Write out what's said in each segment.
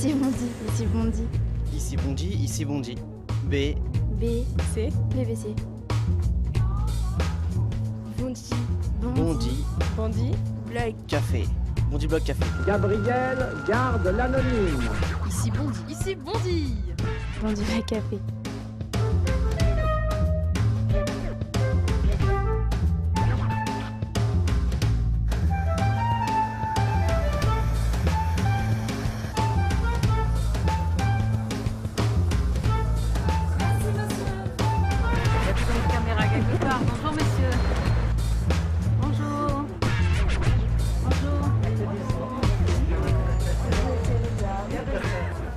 Ici Bondy. Ici Bondy. Ici Bondy, ici Bondy. B. B. C. BBC. Bondy. Bondy. Bondy. Blog. Café. Bondy Blog Café. Gabriel garde l'anonyme. Ici Bondy. Ici Bondy. Bondy Blog Café. Bonjour messieurs. Bonjour. Bonjour.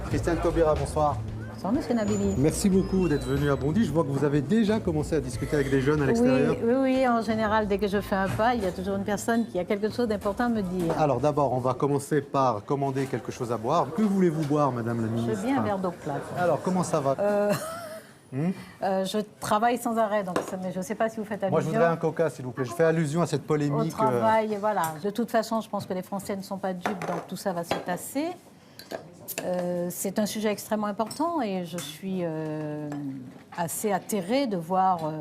Christiane Taubira, bonsoir. Bonsoir, monsieur Nabili. Merci beaucoup d'être venu à Bondy. Je vois que vous avez déjà commencé à discuter avec des jeunes à l'extérieur. Oui, en général, dès que je fais un pas, il y a toujours une personne qui a quelque chose d'important à me dire. Alors d'abord, on va commencer par commander quelque chose à boire. Que voulez-vous boire, madame la Je ministre? veux bien un verre d'eau plate. Alors, comment ça va? Je travaille sans arrêt, donc mais je ne sais pas si vous faites allusion. Moi, je voudrais un coca, s'il vous plaît. Je fais allusion à cette Au polémique. travail, voilà. De toute façon, je pense que les Français ne sont pas dupes, donc tout ça va se tasser. C'est un sujet extrêmement important et je suis assez atterrée de voir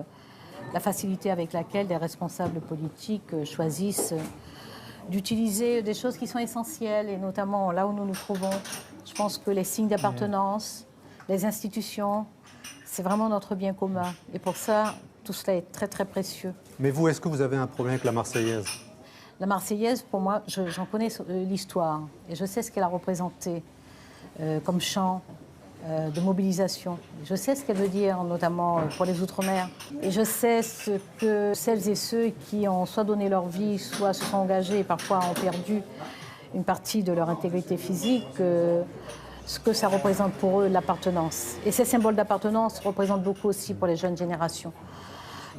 la facilité avec laquelle des responsables politiques choisissent d'utiliser des choses qui sont essentielles et notamment là où nous nous trouvons. Je pense que les signes d'appartenance, les institutions, c'est vraiment notre bien commun. Et pour ça, tout cela est très, très précieux. Mais vous, est-ce que vous avez un problème avec la Marseillaise? La Marseillaise, pour moi, j'en connais l'histoire et je sais ce qu'elle a représenté comme chant de mobilisation. Je sais ce qu'elle veut dire, notamment pour les Outre-mer. Et je sais ce que celles et ceux qui ont soit donné leur vie, soit se sont engagés et parfois ont perdu une partie de leur intégrité physique, ce que ça représente pour eux, l'appartenance. Et ces symboles d'appartenance représentent beaucoup aussi pour les jeunes générations.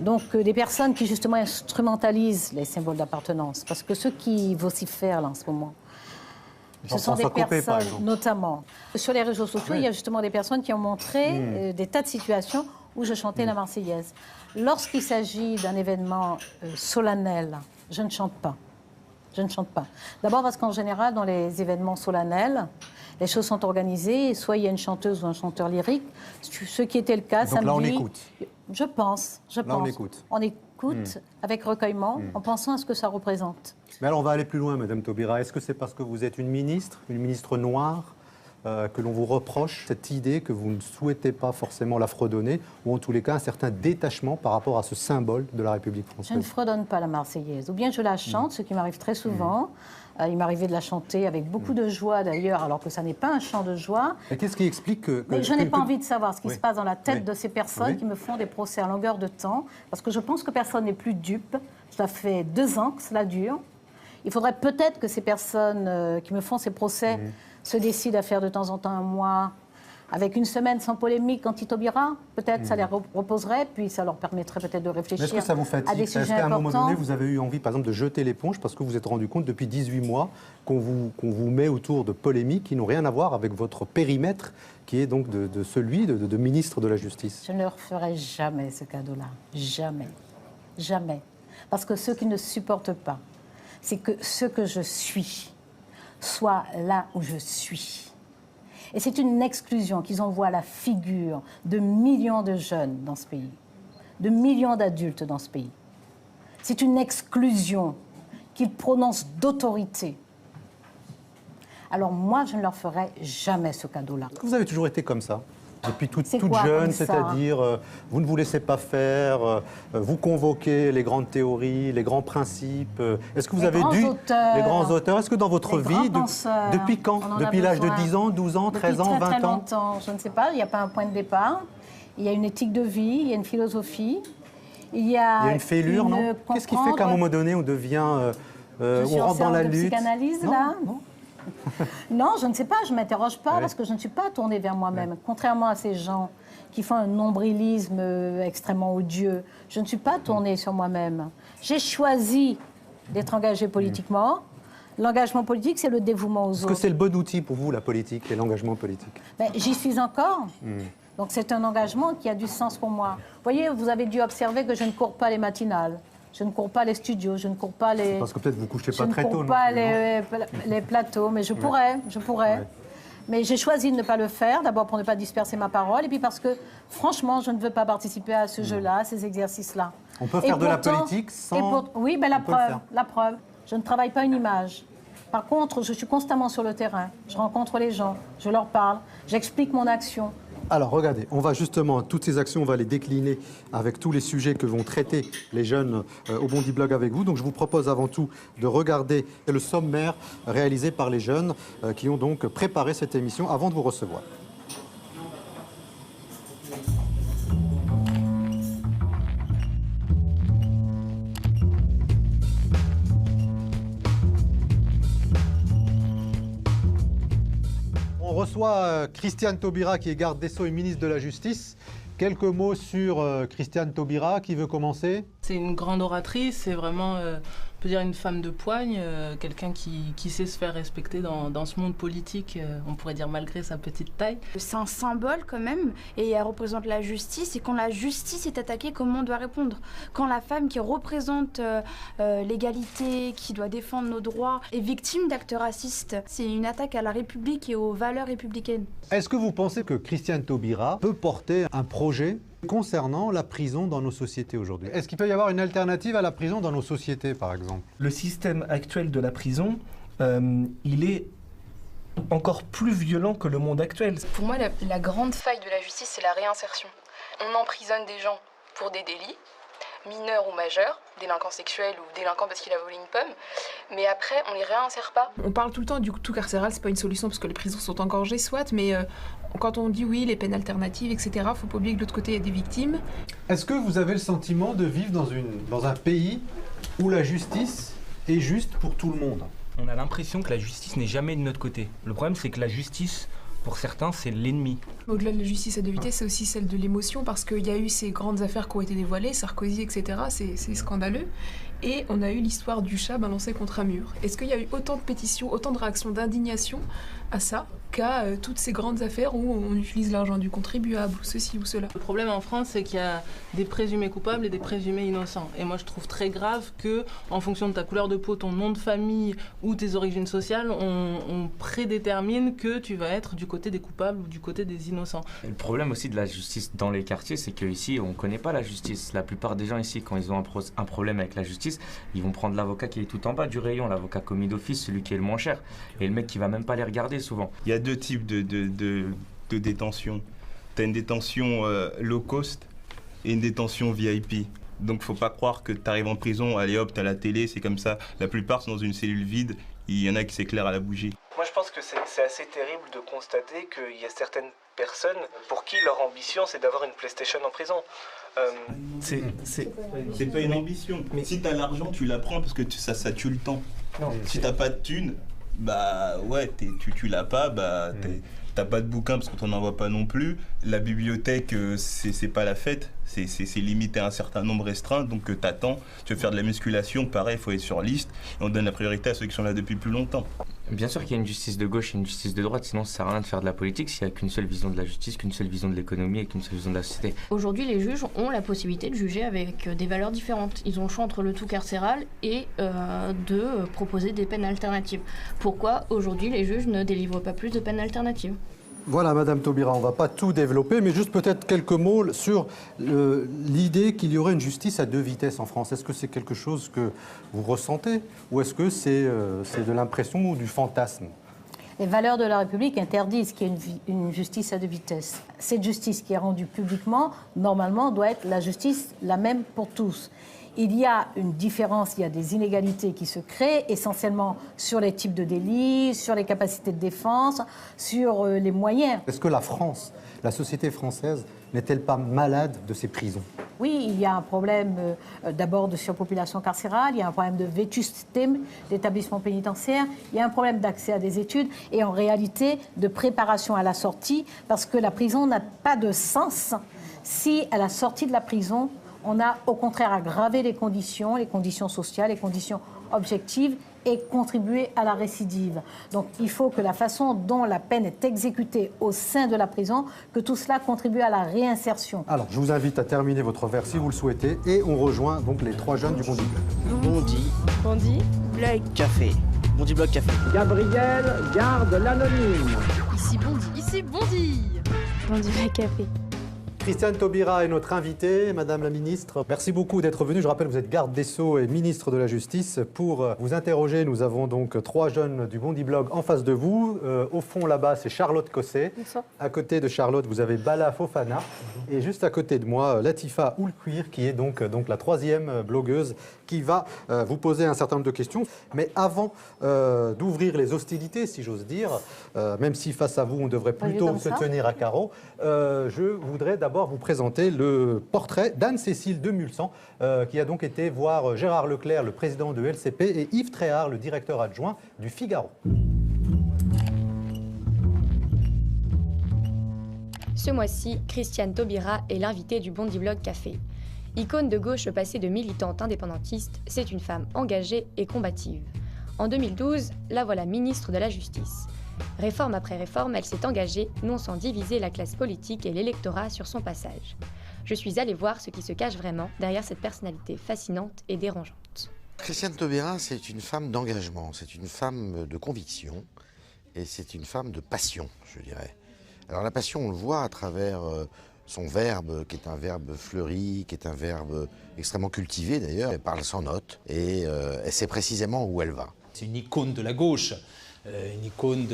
Donc des personnes qui justement instrumentalisent les symboles d'appartenance, parce que ceux qui vocifèrent là en ce moment, ce sont des personnes, notamment sur les réseaux sociaux, il y a justement des personnes qui ont montré des tas de situations où je chantais la Marseillaise. Lorsqu'il s'agit d'un événement solennel, je ne chante pas. Je ne chante pas. D'abord parce qu'en général, dans les événements solennels, les choses sont organisées, soit il y a une chanteuse ou un chanteur lyrique, ce qui était le cas samedi. Donc là, on écoute. Je pense. Là, on écoute. On écoute avec recueillement, en pensant à ce que ça représente. Mais alors, on va aller plus loin, madame Taubira. Est-ce que c'est parce que vous êtes une ministre noire, que l'on vous reproche cette idée que vous ne souhaitez pas forcément la fredonner, ou en tous les cas un certain détachement par rapport à ce symbole de la République française? Je ne fredonne pas la Marseillaise. Ou bien je la chante, ce qui m'arrive très souvent. Il m'arrivait de la chanter avec beaucoup de joie d'ailleurs, alors que ça n'est pas un chant de joie. Et qu'est-ce qui explique que... Mais je n'ai pas envie de savoir ce qui se passe dans la tête de ces personnes Oui. qui me font des procès à longueur de temps, parce que je pense que personne n'est plus dupe. Ça fait 2 ans que cela dure. Il faudrait peut-être que ces personnes qui me font ces procès se décident à faire de temps en temps un mois, avec une semaine sans polémique anti-Taubira. Peut-être ça les reposerait, puis ça leur permettrait peut-être de réfléchir est-ce que ça vous fatigue? à des Est-ce sujets qu'à un moment importants. donné, vous avez eu envie, par exemple, de jeter l'éponge parce que vous vous êtes rendu compte depuis 18 mois qu'on vous met autour de polémiques qui n'ont rien à voir avec votre périmètre, qui est donc de celui de ministre de la Justice? Je ne leur ferai jamais ce cadeau-là. Jamais. Jamais. Parce que ce qu'ils ne supportent pas, c'est que ce que je suis soit là où je suis. Et c'est une exclusion qu'ils envoient à la figure de millions de jeunes dans ce pays, de millions d'adultes dans ce pays. C'est une exclusion qu'ils prononcent d'autorité. Alors moi, je ne leur ferai jamais ce cadeau-là. Vous avez toujours été comme ça, depuis toute quoi, jeune, comme ça c'est-à-dire vous ne vous laissez pas faire, vous convoquez les grandes théories, les grands principes. Est-ce que vous avez dû... Les grands auteurs. Est-ce que dans votre vie, depuis quand? Depuis l'âge de 10 ans, 12 ans, 13 ans, 20 très ans? longtemps, je ne sais pas, il n'y a pas un point de départ. Il y a une éthique de vie, il y a une philosophie. Il y a une fêlure, non? Qu'est-ce qui fait qu'à un moment donné, on devient... on rentre dans la lutte? Psychanalyse, non, là non. Non, je ne sais pas, je ne m'interroge pas Ouais. parce que je ne suis pas tournée vers moi-même. Contrairement à ces gens qui font un nombrilisme extrêmement odieux, je ne suis pas tournée sur moi-même. J'ai choisi d'être engagée politiquement. L'engagement politique, c'est le dévouement aux autres. Est-ce que c'est le bon outil pour vous, la politique et l'engagement politique? J'y suis encore. Donc c'est un engagement qui a du sens pour moi. Vous voyez, vous avez dû observer que je ne cours pas les matinales. Je ne cours pas les studios, je ne cours pas les... Parce que peut-être vous couchez pas très tôt, je ne cours pas les plateaux, mais je pourrais. Ouais. Mais j'ai choisi de ne pas le faire, d'abord pour ne pas disperser ma parole, et puis parce que, franchement, je ne veux pas participer à ce jeu-là, à ces exercices-là. On peut faire de la politique sans... Oui, ben On peut le faire. la preuve. Je ne travaille pas une image. Par contre, je suis constamment sur le terrain. Je rencontre les gens, je leur parle, j'explique mon action. Alors regardez, on va justement, toutes ces actions, on va les décliner avec tous les sujets que vont traiter les jeunes au Bondy Blog avec vous. Donc je vous propose avant tout de regarder le sommaire réalisé par les jeunes qui ont donc préparé cette émission avant de vous recevoir. On reçoit Christiane Taubira, qui est garde des Sceaux et ministre de la Justice. Quelques mots sur Christiane Taubira, qui veut commencer? C'est une grande oratrice, c'est vraiment, on peut dire, une femme de poigne, quelqu'un qui sait se faire respecter dans ce monde politique, on pourrait dire malgré sa petite taille. C'est un symbole quand même, et elle représente la justice, et quand la justice est attaquée, comment on doit répondre? Quand la femme qui représente l'égalité, qui doit défendre nos droits, est victime d'actes racistes, c'est une attaque à la République et aux valeurs républicaines. Est-ce que vous pensez que Christiane Taubira peut porter un projet concernant la prison dans nos sociétés aujourd'hui? Est-ce qu'il peut y avoir une alternative à la prison dans nos sociétés, par exemple? Le système actuel de la prison, il est encore plus violent que le monde actuel. Pour moi, la grande faille de la justice, c'est la réinsertion. On emprisonne des gens pour des délits, mineurs ou majeurs, délinquants sexuels ou délinquants parce qu'il a volé une pomme, mais après, on les réinsère pas. On parle tout le temps du tout carcéral, c'est pas une solution parce que les prisons sont engorgées, soit, mais quand on dit oui, les peines alternatives, etc., faut pas oublier que de l'autre côté, il y a des victimes. Est-ce que vous avez le sentiment de vivre dans un pays où la justice est juste pour tout le monde? On a l'impression que la justice n'est jamais de notre côté. Le problème, c'est que la justice, pour certains, c'est l'ennemi. Au-delà de la justice à deux vitesses, c'est aussi celle de l'émotion, parce qu'il y a eu ces grandes affaires qui ont été dévoilées, Sarkozy, etc., c'est scandaleux. Et on a eu l'histoire du chat balancé contre un mur. Est-ce qu'il y a eu autant de pétitions, autant de réactions d'indignation à ça qu'à toutes ces grandes affaires où on utilise l'argent du contribuable, ou ceci ou cela? Le problème en France, c'est qu'il y a des présumés coupables et des présumés innocents. Et moi, je trouve très grave que, en fonction de ta couleur de peau, ton nom de famille ou tes origines sociales, on prédétermine que tu vas être du côté des coupables ou du côté des innocents. Et le problème aussi de la justice dans les quartiers, c'est qu'ici, on ne connaît pas la justice. La plupart des gens ici, quand ils ont un problème avec la justice, ils vont prendre l'avocat qui est tout en bas du rayon, l'avocat commis d'office, celui qui est le moins cher. Et le mec qui va même pas les regarder souvent. Il y a deux types de détention. Tu as une détention low cost et une détention VIP. Donc faut pas croire que tu arrives en prison, allez hop, t'as la télé, c'est comme ça. La plupart sont dans une cellule vide, il y en a qui s'éclairent à la bougie. Moi, je pense que c'est assez terrible de constater qu'il y a certaines personnes pour qui leur ambition, c'est d'avoir une PlayStation en prison. C'est pas une ambition. Mais si t'as l'argent, tu la prends parce que ça tue le temps. Non, si t'as pas de thunes, bah ouais, tu l'as pas, bah t'as pas de bouquin parce qu'on t'en envoie pas non plus. La bibliothèque, c'est pas la fête, c'est limité à un certain nombre restreint, donc t'attends. Tu veux faire de la musculation, pareil, il faut être sur liste. Et on donne la priorité à ceux qui sont là depuis plus longtemps. Bien sûr qu'il y a une justice de gauche et une justice de droite, sinon ça sert à rien de faire de la politique s'il n'y a qu'une seule vision de la justice, qu'une seule vision de l'économie et qu'une seule vision de la société. Aujourd'hui, les juges ont la possibilité de juger avec des valeurs différentes. Ils ont le choix entre le tout carcéral et de proposer des peines alternatives. Pourquoi aujourd'hui les juges ne délivrent pas plus de peines alternatives ? Voilà, Madame Taubira, on ne va pas tout développer, mais juste peut-être quelques mots sur l'idée qu'il y aurait une justice à deux vitesses en France. Est-ce que c'est quelque chose que vous ressentez ou est-ce que c'est de l'impression ou du fantasme? Les valeurs de la République interdisent qu'il y ait une justice à deux vitesses. Cette justice qui est rendue publiquement, normalement, doit être la justice la même pour tous. Il y a une différence, il y a des inégalités qui se créent, essentiellement sur les types de délits, sur les capacités de défense, sur les moyens. Est-ce que la France, la société française, n'est-elle pas malade de ses prisons? Oui, il y a un problème d'abord de surpopulation carcérale, il y a un problème de vétusté d'établissements pénitentiaires, il y a un problème d'accès à des études et en réalité de préparation à la sortie, parce que la prison n'a pas de sens si à la sortie de la prison, on a au contraire aggravé les conditions sociales, les conditions objectives et contribué à la récidive. Donc il faut que la façon dont la peine est exécutée au sein de la prison, que tout cela contribue à la réinsertion. Alors je vous invite à terminer votre verre si vous le souhaitez et on rejoint donc les trois jeunes du Bondy Blog. Bondy Bondy Blog Café. Bondy Blog Café. Gabriel, garde l'anonyme. Ici Bondy. Ici Bondy. Bondy Blog Café. Christiane Taubira est notre invitée, Madame la Ministre. Merci beaucoup d'être venue. Je rappelle, vous êtes garde des Sceaux et ministre de la Justice. Pour vous interroger, nous avons donc 3 jeunes du Bondy Blog en face de vous. Au fond, là-bas, c'est Charlotte Cosset. À côté de Charlotte, vous avez Bala Fofana. Et juste à côté de moi, Latifa Oulkouir, qui est donc la 3e blogueuse qui va vous poser un certain nombre de questions. Mais avant d'ouvrir les hostilités, si j'ose dire, même si face à vous, on devrait plutôt se tenir à carreau, je voudrais d'abord vous présenter le portrait d'Anne-Cécile de Mulsan, qui a donc été voir Gérard Leclerc, le président de LCP, et Yves Tréhard, le directeur adjoint du Figaro. Ce mois-ci, Christiane Taubira est l'invitée du Bondy Blog Café. Icône de gauche passée de militante indépendantiste, c'est une femme engagée et combative. En 2012, la voilà ministre de la Justice. Réforme après réforme, elle s'est engagée, non sans diviser la classe politique et l'électorat sur son passage. Je suis allée voir ce qui se cache vraiment derrière cette personnalité fascinante et dérangeante. Christiane Taubira, c'est une femme d'engagement, c'est une femme de conviction et c'est une femme de passion, je dirais. Alors la passion, on le voit à travers son verbe, qui est un verbe fleuri, qui est un verbe extrêmement cultivé d'ailleurs. Elle parle sans notes et elle sait précisément où elle va. C'est une icône de la gauche, une icône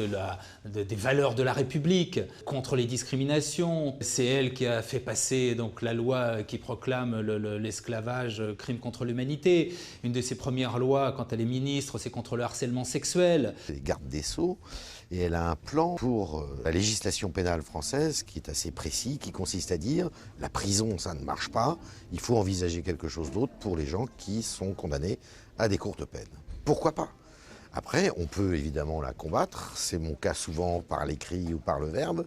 des valeurs de la République, contre les discriminations. C'est elle qui a fait passer donc, la loi qui proclame l'esclavage crime contre l'humanité. Une de ses premières lois, quand elle est ministre, c'est contre le harcèlement sexuel. Elle est garde des Sceaux et elle a un plan pour la législation pénale française qui est assez précis, qui consiste à dire la prison, ça ne marche pas, il faut envisager quelque chose d'autre pour les gens qui sont condamnés à des courtes peines. Pourquoi pas ? Après, on peut évidemment la combattre, c'est mon cas souvent par l'écrit ou par le verbe,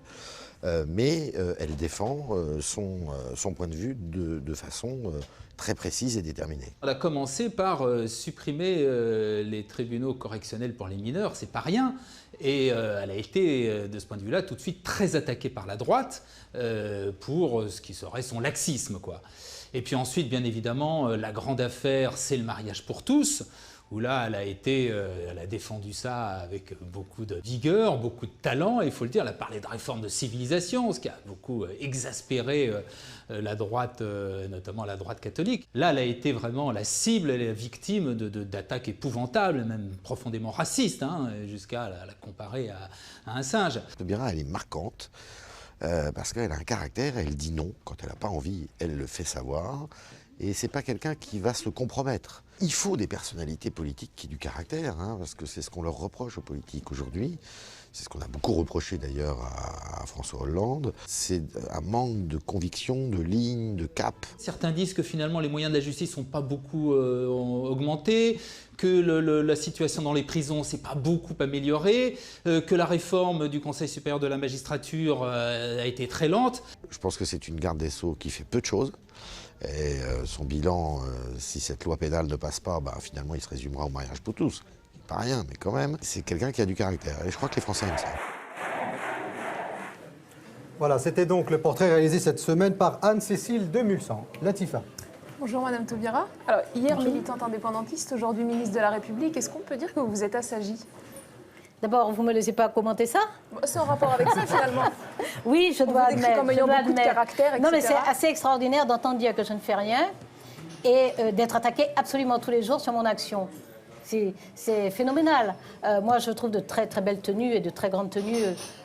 mais elle défend son point de vue de façon très précise et déterminée. On a commencé par supprimer les tribunaux correctionnels pour les mineurs, c'est pas rien, et elle a été, de ce point de vue-là, tout de suite très attaquée par la droite pour ce qui serait son laxisme, quoi. Et puis ensuite, bien évidemment, la grande affaire, c'est le mariage pour tous, où là, elle a défendu ça avec beaucoup de vigueur, beaucoup de talent, et il faut le dire, elle a parlé de réforme de civilisation, ce qui a beaucoup exaspéré la droite, notamment la droite catholique. Là, elle a été vraiment la cible, elle est la victime d'attaques épouvantables, même profondément racistes, hein, jusqu'à la comparer à un singe. Taubira, elle est marquante. Parce qu'elle a un caractère, elle dit non. Quand elle n'a pas envie, elle le fait savoir. Et c'est pas quelqu'un qui va se compromettre. Il faut des personnalités politiques qui aient du caractère, hein, parce que c'est ce qu'on leur reproche aux politiques aujourd'hui. C'est ce qu'on a beaucoup reproché d'ailleurs à François Hollande. C'est un manque de conviction, de ligne, de cap. Certains disent que finalement les moyens de la justice n'ont pas beaucoup augmenté, que la situation dans les prisons s'est pas beaucoup améliorée, que la réforme du Conseil supérieur de la magistrature a été très lente. Je pense que c'est une garde des Sceaux qui fait peu de choses. Et son bilan, si cette loi pénale ne passe pas, finalement il se résumera au mariage pour tous. Pas rien, mais quand même, c'est quelqu'un qui a du caractère. Et je crois que les Français aiment ça. Voilà, c'était donc le portrait réalisé cette semaine par Anne-Cécile de Mulsan. Latifa. Bonjour Madame Taubira. Alors, hier militante indépendantiste, aujourd'hui ministre de la République, est-ce qu'on peut dire que vous vous êtes assagie ? D'abord, vous ne me laissez pas commenter ça ? C'est en rapport avec ça finalement. Oui, je dois admettre. Comme ayant beaucoup de caractère, etc. Non, mais c'est assez extraordinaire d'entendre dire que je ne fais rien et d'être attaquée absolument tous les jours sur mon action. C'est phénoménal. Moi, je trouve de très, très belles tenues et de très grandes tenues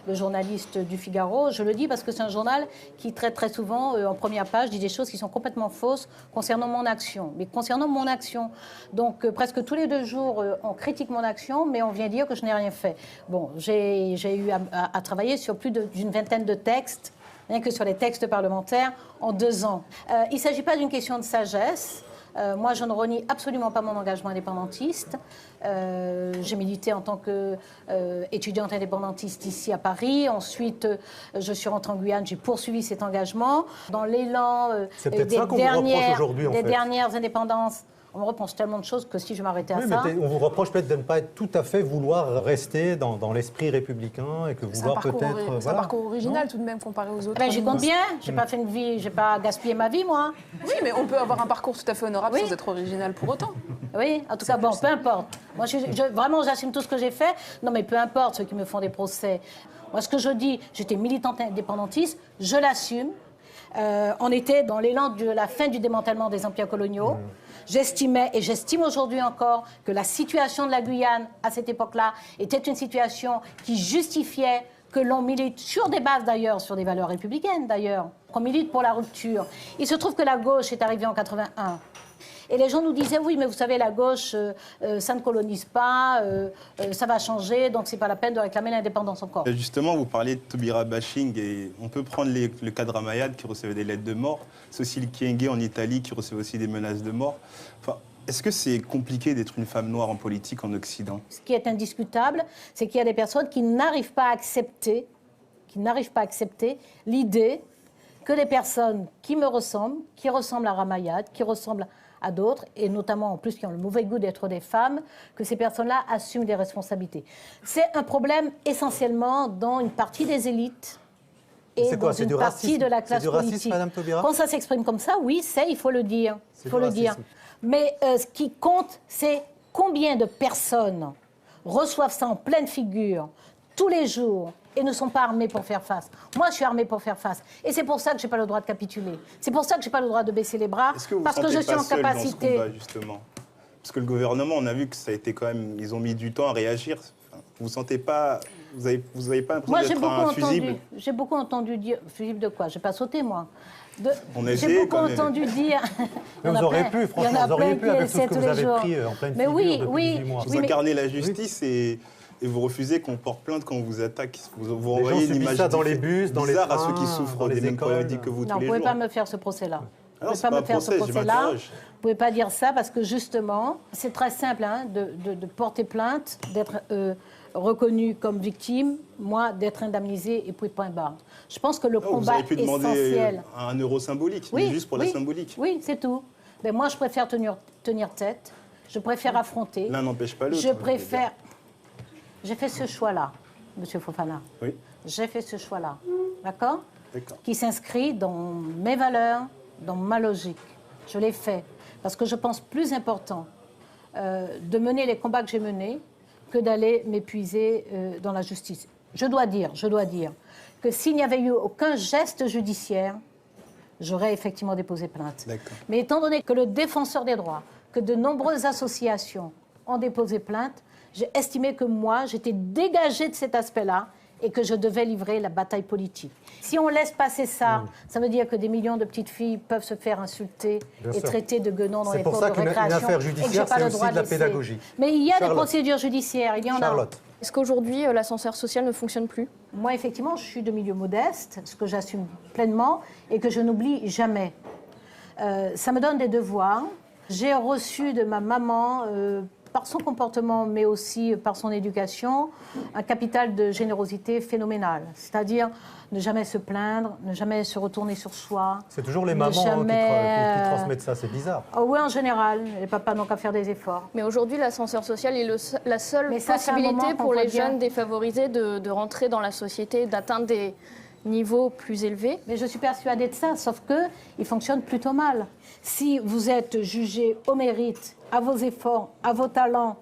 le journaliste du Figaro. Je le dis parce que c'est un journal qui très, très souvent, en première page, dit des choses qui sont complètement fausses concernant mon action. Mais concernant mon action. Donc, presque tous les 2 jours, on critique mon action, mais on vient dire que je n'ai rien fait. Bon, j'ai eu à travailler sur plus d'une vingtaine de textes, rien que sur les textes parlementaires, en 2 ans. Il ne s'agit pas d'une question de sagesse. Moi, je ne renie absolument pas mon engagement indépendantiste. J'ai milité en tant qu'étudiante indépendantiste ici à Paris. Ensuite, je suis rentrée en Guyane, j'ai poursuivi cet engagement. Dans l'élan des dernières indépendances, on me reproche tellement de choses que si je m'arrêtais à ça... Mais on vous reproche peut-être de ne pas être tout à fait vouloir rester dans l'esprit républicain et que vouloir peut-être... C'est un parcours original tout de même comparé aux autres. Ben, j'y compte bien, j'ai pas fait une vie, j'ai pas gaspillé ma vie moi. Oui, mais on peut avoir un parcours tout à fait honorable sans être original pour autant. Oui, en tout cas, bon, peu importe. Moi, vraiment, j'assume tout ce que j'ai fait. Non, mais peu importe ceux qui me font des procès. Moi, ce que je dis, j'étais militante indépendantiste, je l'assume. On était dans l'élan de la fin du démantèlement des empires coloniaux. J'estimais, et j'estime aujourd'hui encore, que la situation de la Guyane, à cette époque-là, était une situation qui justifiait que l'on milite, sur des bases d'ailleurs, sur des valeurs républicaines d'ailleurs, qu'on milite pour la rupture. Il se trouve que la gauche est arrivée en 81. Et les gens nous disaient, oui, mais vous savez, la gauche, ça ne colonise pas, ça va changer, donc c'est pas la peine de réclamer l'indépendance encore. Et justement, vous parlez de Taubira bashing, et on peut prendre le cas de Ramayad qui recevait des lettres de mort, Cécile Kyenge en Italie qui recevait aussi des menaces de mort. Enfin, est-ce que c'est compliqué d'être une femme noire en politique en Occident? Ce qui est indiscutable, c'est qu'il y a des personnes qui n'arrivent pas à accepter, l'idée que des personnes qui me ressemblent, qui ressemblent à Ramayad, qui ressemblent à d'autres, et notamment en plus qui ont le mauvais goût d'être des femmes, que ces personnes-là assument des responsabilités. C'est un problème essentiellement dans une partie des élites et dans une partie de la classe politique. Madame Taubira ? Quand ça s'exprime comme ça, oui, il faut le dire. Mais ce qui compte, c'est combien de personnes reçoivent ça en pleine figure tous les jours et ne sont pas armés pour faire face. Moi, je suis armée pour faire face. Et c'est pour ça que je n'ai pas le droit de capituler. C'est pour ça que je n'ai pas le droit de baisser les bras, parce que je suis en capacité... Combat, justement, parce que le gouvernement, on a vu que ça a été quand même... Ils ont mis du temps à réagir. Vous ne sentez pas... Vous avez pas l'impression d'être un fusible? J'ai beaucoup entendu dire... Fusible de quoi? Je n'ai pas sauté, moi. J'ai beaucoup entendu dire... Mais vous auriez pu, franchement, vous auriez pu avec tout ce que vous avez pris en pleine figure depuis 18 mois. Vous incarnez la justice et vous refusez qu'on porte plainte quand on vous attaque. Vous envoyez une image ça dans les bus, dans les trains, à ceux qui souffrent des mêmes maladies que vous tous les jours. Non, vous ne pouvez pas me faire ce procès-là. Vous ne pouvez pas me faire ce procès-là. Vous ne pouvez pas dire ça parce que justement, c'est très simple de porter plainte, d'être reconnu comme victime, moi d'être indemnisé et puis point barre. Je pense que le combat essentiel... Vous auriez pu demander un euro symbolique, mais juste pour la symbolique. Oui, c'est tout. Mais moi, je préfère tenir tête. Je préfère affronter. L'un n'empêche pas l'autre. Je préfère... J'ai fait ce choix-là, M. Fofana. Oui. J'ai fait ce choix-là, d'accord? Qui s'inscrit dans mes valeurs, dans ma logique. Je l'ai fait parce que je pense plus important de mener les combats que j'ai menés que d'aller m'épuiser dans la justice. Je dois dire que s'il n'y avait eu aucun geste judiciaire, j'aurais effectivement déposé plainte. Mais étant donné que le défenseur des droits, que de nombreuses associations ont déposé plainte, j'ai estimé que moi, j'étais dégagée de cet aspect-là et que je devais livrer la bataille politique. Si on laisse passer ça, ça veut dire que des millions de petites filles peuvent se faire insulter et traiter de guenons dans les cours de récréation. C'est pour ça qu'une affaire judiciaire, c'est aussi de la pédagogie. Mais il y a des procédures judiciaires, il y en a. Est-ce qu'aujourd'hui, l'ascenseur social ne fonctionne plus? Moi, effectivement, je suis de milieu modeste, ce que j'assume pleinement et que je n'oublie jamais. Ça me donne des devoirs. J'ai reçu de ma maman... par son comportement, mais aussi par son éducation, un capital de générosité phénoménal. C'est-à-dire ne jamais se plaindre, ne jamais se retourner sur soi. C'est toujours les mamans qui transmettent ça, c'est bizarre. Oui, en général. Les papas n'ont qu'à faire des efforts. Mais aujourd'hui, l'ascenseur social est la seule possibilité pour les jeunes défavorisés de rentrer dans la société, d'atteindre des niveaux plus élevés. Mais je suis persuadée de ça, sauf qu'il fonctionne plutôt mal. Si vous êtes jugé au mérite, à vos efforts, à vos talents,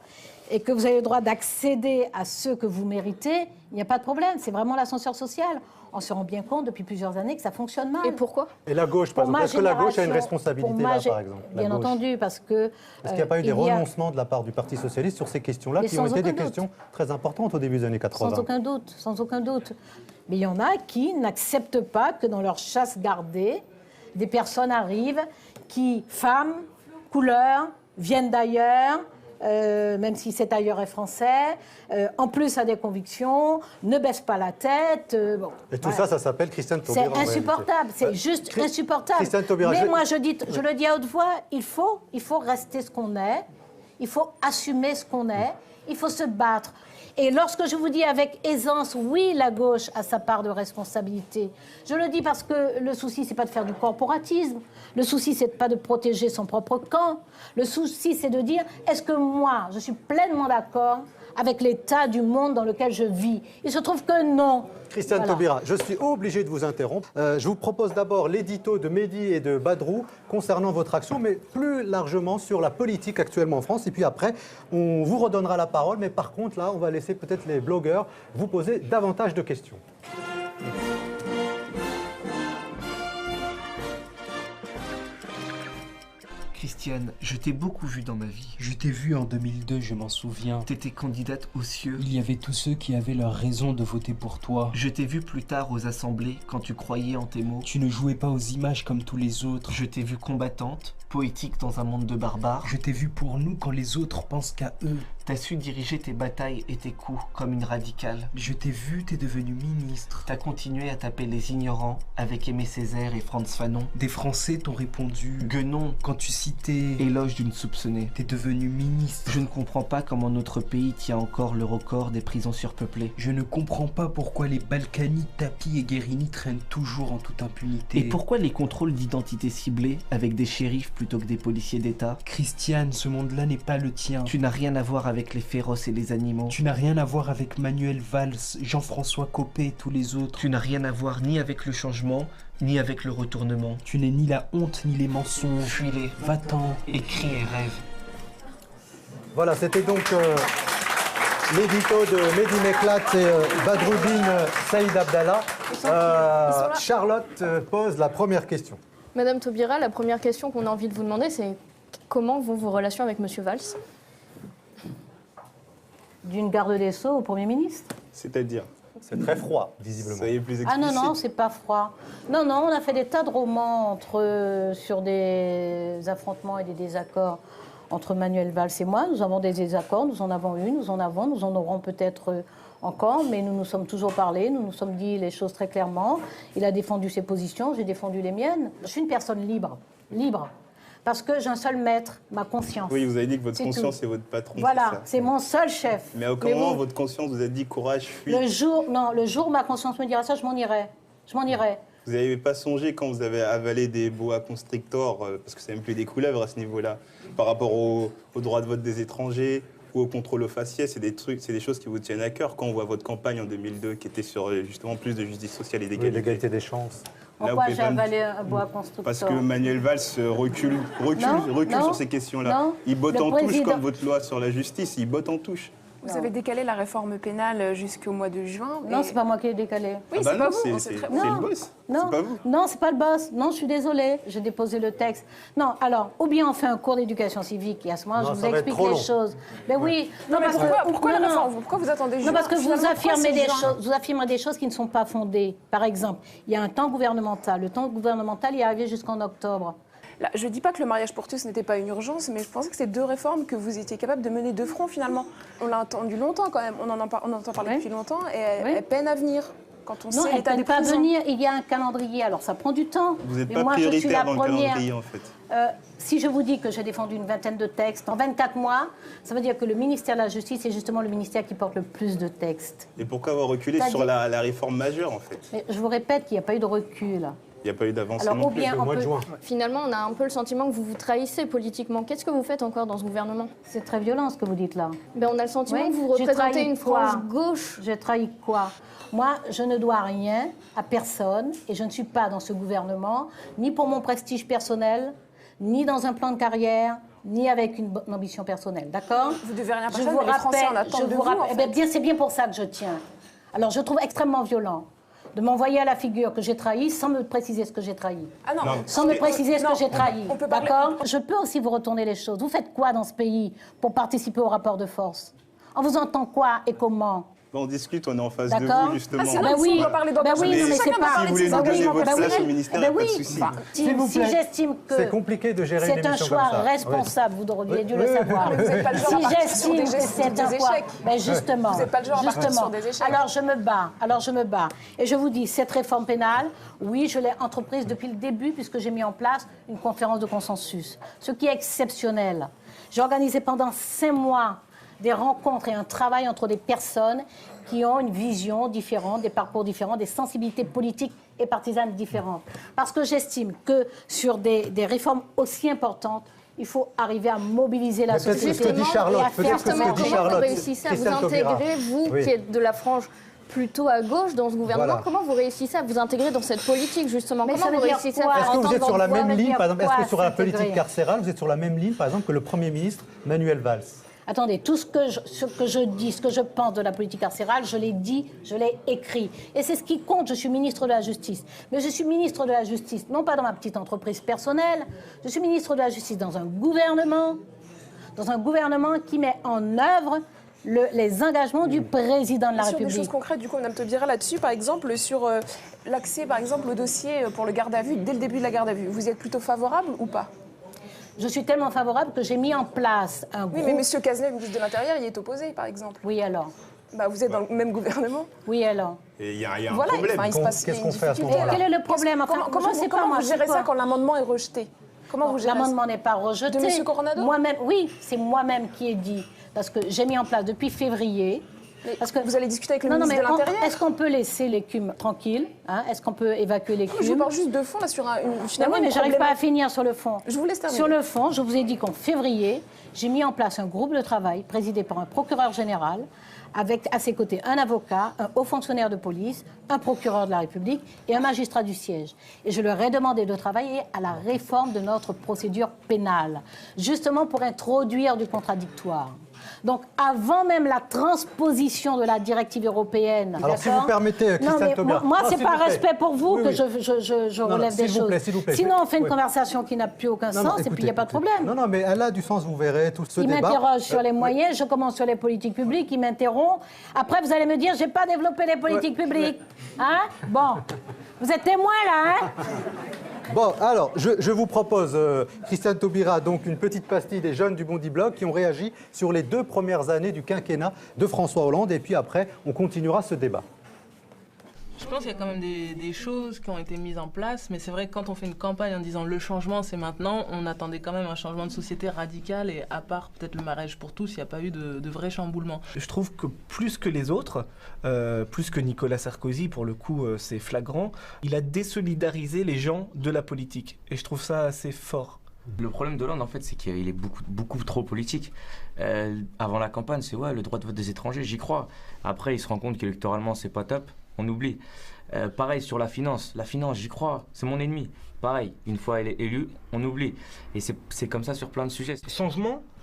et que vous avez le droit d'accéder à ceux que vous méritez, il n'y a pas de problème. C'est vraiment l'ascenseur social. On se rend bien compte depuis plusieurs années que ça fonctionne mal. Et pourquoi? Et la gauche, par exemple, est-ce que la gauche a une responsabilité là, par exemple? Bien entendu, parce que... Est-ce qu'il n'y a pas eu des renoncements de la part du Parti socialiste sur ces questions-là, qui ont été des questions très importantes au début des années 80? Sans aucun doute. Mais il y en a qui n'acceptent pas que dans leur chasse gardée, des personnes arrivent qui, femmes, couleurs, viennent d'ailleurs, même si cet ailleurs est français, en plus a des convictions, ne baisse pas la tête. Et tout ça s'appelle Christiane Taubira. C'est insupportable, c'est juste insupportable. Christiane Taubira, mais moi, je le dis à haute voix, il faut rester ce qu'on est, il faut assumer ce qu'on est, il faut se battre. Et lorsque je vous dis avec aisance, oui, la gauche a sa part de responsabilité, je le dis parce que le souci, c'est pas de faire du corporatisme. Le souci, c'est pas de protéger son propre camp. Le souci, c'est de dire, est-ce que moi, je suis pleinement d'accord avec l'état du monde dans lequel je vis. Il se trouve que non. Christiane Taubira, je suis obligé de vous interrompre. Je vous propose d'abord l'édito de Mehdi et de Badrou concernant votre action, mais plus largement sur la politique actuellement en France. Et puis après, on vous redonnera la parole. Mais par contre, là, on va laisser peut-être les blogueurs vous poser davantage de questions. Christiane, je t'ai beaucoup vue dans ma vie. Je t'ai vue en 2002, je m'en souviens. T'étais candidate aux cieux. Il y avait tous ceux qui avaient leur raison de voter pour toi. Je t'ai vue plus tard aux assemblées, quand tu croyais en tes mots. Tu ne jouais pas aux images comme tous les autres. Je t'ai vue combattante, poétique dans un monde de barbares. Je t'ai vue pour nous quand les autres pensent qu'à eux. T'as su diriger tes batailles et tes coups comme une radicale. Je t'ai vu, t'es devenu ministre. T'as continué à taper les ignorants avec Aimé Césaire et Frantz Fanon. Des Français t'ont répondu. Guenon. Quand tu citais... Éloge d'une soupçonnée. T'es devenu ministre. Je ne comprends pas comment notre pays tient encore le record des prisons surpeuplées. Je ne comprends pas pourquoi les Balkany, Tapi et Guérini traînent toujours en toute impunité. Et pourquoi les contrôles d'identité ciblés avec des shérifs plutôt que des policiers d'État? Christiane, ce monde-là n'est pas le tien. Tu n'as rien à voir avec les féroces et les animaux. Tu n'as rien à voir avec Manuel Valls, Jean-François Copé et tous les autres. Tu n'as rien à voir ni avec le changement, ni avec le retournement. Tu n'es ni la honte, ni les mensonges. Fuis-les. Va-t'en. Écris et rêve. Voilà, c'était donc l'édito de Mehdi Meklat et Badroudine Saïd Abdallah. Charlotte pose la première question. Madame Taubira, la première question qu'on a envie de vous demander, c'est comment vont vos relations avec Monsieur Valls? D'une garde des Sceaux au Premier ministre. C'est-à-dire? C'est très froid, visiblement. Soyez plus explicite. Ah non, c'est pas froid. Non, on a fait des tas de romans sur des affrontements et des désaccords entre Manuel Valls et moi. Nous avons des désaccords, nous en avons eu, nous en aurons peut-être encore, mais nous nous sommes toujours parlé, nous nous sommes dit les choses très clairement. Il a défendu ses positions, j'ai défendu les miennes. Je suis une personne libre. Parce que j'ai un seul maître, ma conscience. Oui, vous avez dit que votre conscience est votre patron. Voilà, c'est mon seul chef. Mais au moment votre conscience vous a dit courage, fuis. Le jour où ma conscience me dira ça, je m'en irai. Vous n'avez pas songé quand vous avez avalé des boa constrictors, parce que c'est même plus des couleuvres à ce niveau-là, par rapport au droit de vote des étrangers ou au contrôle aux faciès, c'est des choses qui vous tiennent à cœur quand on voit votre campagne en 2002 qui était sur justement plus de justice sociale et d'égalité. Oui, l'égalité des chances. Pourquoi j'ai avalé un boa constrictor? Parce que Manuel Valls recule sur ces questions-là. Il botte en touche comme votre loi sur la justice, il botte en touche. Vous avez décalé la réforme pénale jusqu'au mois de juin. Non, c'est pas moi qui l'ai décalé. Oui, c'est pas vous. C'est le boss. Non, c'est pas vous. Non, c'est pas le boss. Non, je suis désolée, j'ai déposé le texte. Non, alors, ou bien on fait un cours d'éducation civique et à ce moment, je vous explique les choses. Mais oui. Non, mais pourquoi la réforme? Pourquoi vous attendez juin? Non, parce que vous affirmez des choses qui ne sont pas fondées. Par exemple, il y a un temps gouvernemental. Le temps gouvernemental est arrivé jusqu'en octobre. Là, je ne dis pas que le mariage pour tous n'était pas une urgence, mais je pensais que c'est deux réformes que vous étiez capable de mener de front finalement. On l'a attendu longtemps quand même, on entend parler depuis longtemps et elle peine à venir. Quand on non, sait elle ne peine pas à venir, il y a un calendrier, alors ça prend du temps. Vous n'êtes pas prioritaire dans le calendrier en fait. Si je vous dis que j'ai défendu une vingtaine de textes en 24 mois, ça veut dire que le ministère de la Justice est justement le ministère qui porte le plus de textes. Et pourquoi avoir reculé sur la réforme majeure en fait? Mais je vous répète qu'il n'y a pas eu de recul. Il n'y a pas eu d'avancée non plus. Finalement, on a un peu le sentiment que vous vous trahissez politiquement. Qu'est-ce que vous faites encore dans ce gouvernement? C'est très violent ce que vous dites là. Ben, on a le sentiment que vous représentez une frange gauche. J'ai trahi quoi? Moi, je ne dois rien à personne et je ne suis pas dans ce gouvernement, ni pour mon prestige personnel, ni dans un plan de carrière, ni avec une ambition personnelle. D'accord? Vous devez rien à personne, mais les Français en attendent de vous, en fait. C'est bien pour ça que je tiens. Alors, je trouve extrêmement violent de m'envoyer à la figure que j'ai trahi sans me préciser ce que j'ai trahi. Ah non, sans me préciser ce que j'ai trahi. D'accord? Je peux aussi vous retourner les choses. Vous faites quoi dans ce pays pour participer au rapport de force? On vous entend quoi et comment? On discute, on est en face de vous, justement. Ah, ben oui, on va parler non, mais c'est pas... Si vous voulez nous donner votre place au ministère, il n'y a pas de souci. Si j'estime que c'est compliqué de gérer une émission comme ça. C'est un choix responsable, vous auriez dû le savoir. Vous n'êtes pas le genre à partir sur des échecs. Ben justement, vous n'êtes pas le genre à partir sur des échecs. Alors je me bats. Et je vous dis, cette réforme pénale, oui, je l'ai entreprise depuis le début puisque j'ai mis en place une conférence de consensus. Ce qui est exceptionnel. J'ai organisé pendant 5 mois des rencontres et un travail entre des personnes qui ont une vision différente, des parcours différents, des sensibilités politiques et partisanes différentes. Parce que j'estime que sur des réformes aussi importantes, il faut arriver à mobiliser la société. Peut-être ce que dit Charlotte, Comment vous réussissez à vous intégrer, vous qui êtes de la frange plutôt à gauche dans ce gouvernement, comment vous réussissez à vous intégrer dans cette politique justement? Comment vous réussissez à Est-ce que vous êtes sur la même ligne, par exemple, est-ce que sur la politique carcérale, vous êtes sur la même ligne, par exemple, que le Premier ministre Manuel Valls? Attendez, tout ce que je dis, ce que je pense de la politique carcérale, je l'ai dit, je l'ai écrit. Et c'est ce qui compte, je suis ministre de la Justice. Mais je suis ministre de la Justice, non pas dans ma petite entreprise personnelle, je suis ministre de la Justice dans un gouvernement qui met en œuvre les engagements du président de la République. Sur des choses concrètes, du coup, Mme Taubira, là-dessus, par exemple, sur l'accès, par exemple, au dossier pour le garde à vue, dès le début de la garde à vue, vous y êtes plutôt favorable ou pas? Je suis tellement favorable que j'ai mis en place un groupe... Oui, mais M. Cazeneuve, ministre de l'Intérieur, il est opposé, par exemple. Oui, alors? Bah, vous êtes dans le même gouvernement. Oui, alors? Et il y a un voilà, problème. Il se passe Qu'est-ce qu'on fait à ce difficulté. moment-là? Quel est le problème? Enfin, Comment vous gérez ça quand l'amendement est rejeté? Comment vous gérez L'amendement n'est pas rejeté. De M. Coronado? Moi-même, oui, c'est moi-même qui ai dit. Parce que j'ai mis en place depuis février... Parce que vous allez discuter avec le ministre de l'Intérieur? Est-ce qu'on peut laisser l'écume tranquille, hein? Est-ce qu'on peut évacuer l'écume? Je vous parle juste de fond, là, sur finalement... Oui, mais j'arrive pas à finir sur le fond. Je vous laisse terminer. Sur le fond, je vous ai dit qu'en février, j'ai mis en place un groupe de travail présidé par un procureur général, avec à ses côtés un avocat, un haut fonctionnaire de police, un procureur de la République et un magistrat du siège. Et je leur ai demandé de travailler à la réforme de notre procédure pénale, justement pour introduire du contradictoire. Donc, avant même la transposition de la directive européenne... Alors, si vous permettez, Christiane Taubira... Moi, c'est par respect pour vous que je relève des choses. S'il vous plaît. Sinon, on fait une conversation qui n'a plus aucun sens et puis il n'y a pas de problème. Non, mais elle a du sens, vous verrez, tout ce débat. Il m'interroge sur les moyens, je commence sur les politiques publiques, il m'interrompt. Après, vous allez me dire, je n'ai pas développé les politiques publiques. Hein? Bon, vous êtes témoin, là, hein? Bon, alors, je vous propose, Christiane Taubira, donc une petite pastille des jeunes du Bondi Blog qui ont réagi sur les 2 premières années du quinquennat de François Hollande. Et puis après, on continuera ce débat. Je pense qu'il y a quand même des choses qui ont été mises en place, mais c'est vrai que quand on fait une campagne en disant le changement c'est maintenant, on attendait quand même un changement de société radical et à part peut-être le mariage pour tous, il n'y a pas eu de vrai chamboulement. Je trouve que plus que les autres, plus que Nicolas Sarkozy, pour le coup c'est flagrant, il a désolidarisé les gens de la politique et je trouve ça assez fort. Le problème de Hollande, en fait, c'est qu'il est beaucoup trop politique. Avant la campagne, c'est le droit de vote des étrangers, j'y crois. Après, il se rend compte qu'électoralement, c'est pas top, on oublie. Pareil sur la finance, j'y crois, c'est mon ennemi. Pareil, une fois elle est élue, on oublie. Et c'est comme ça sur plein de sujets.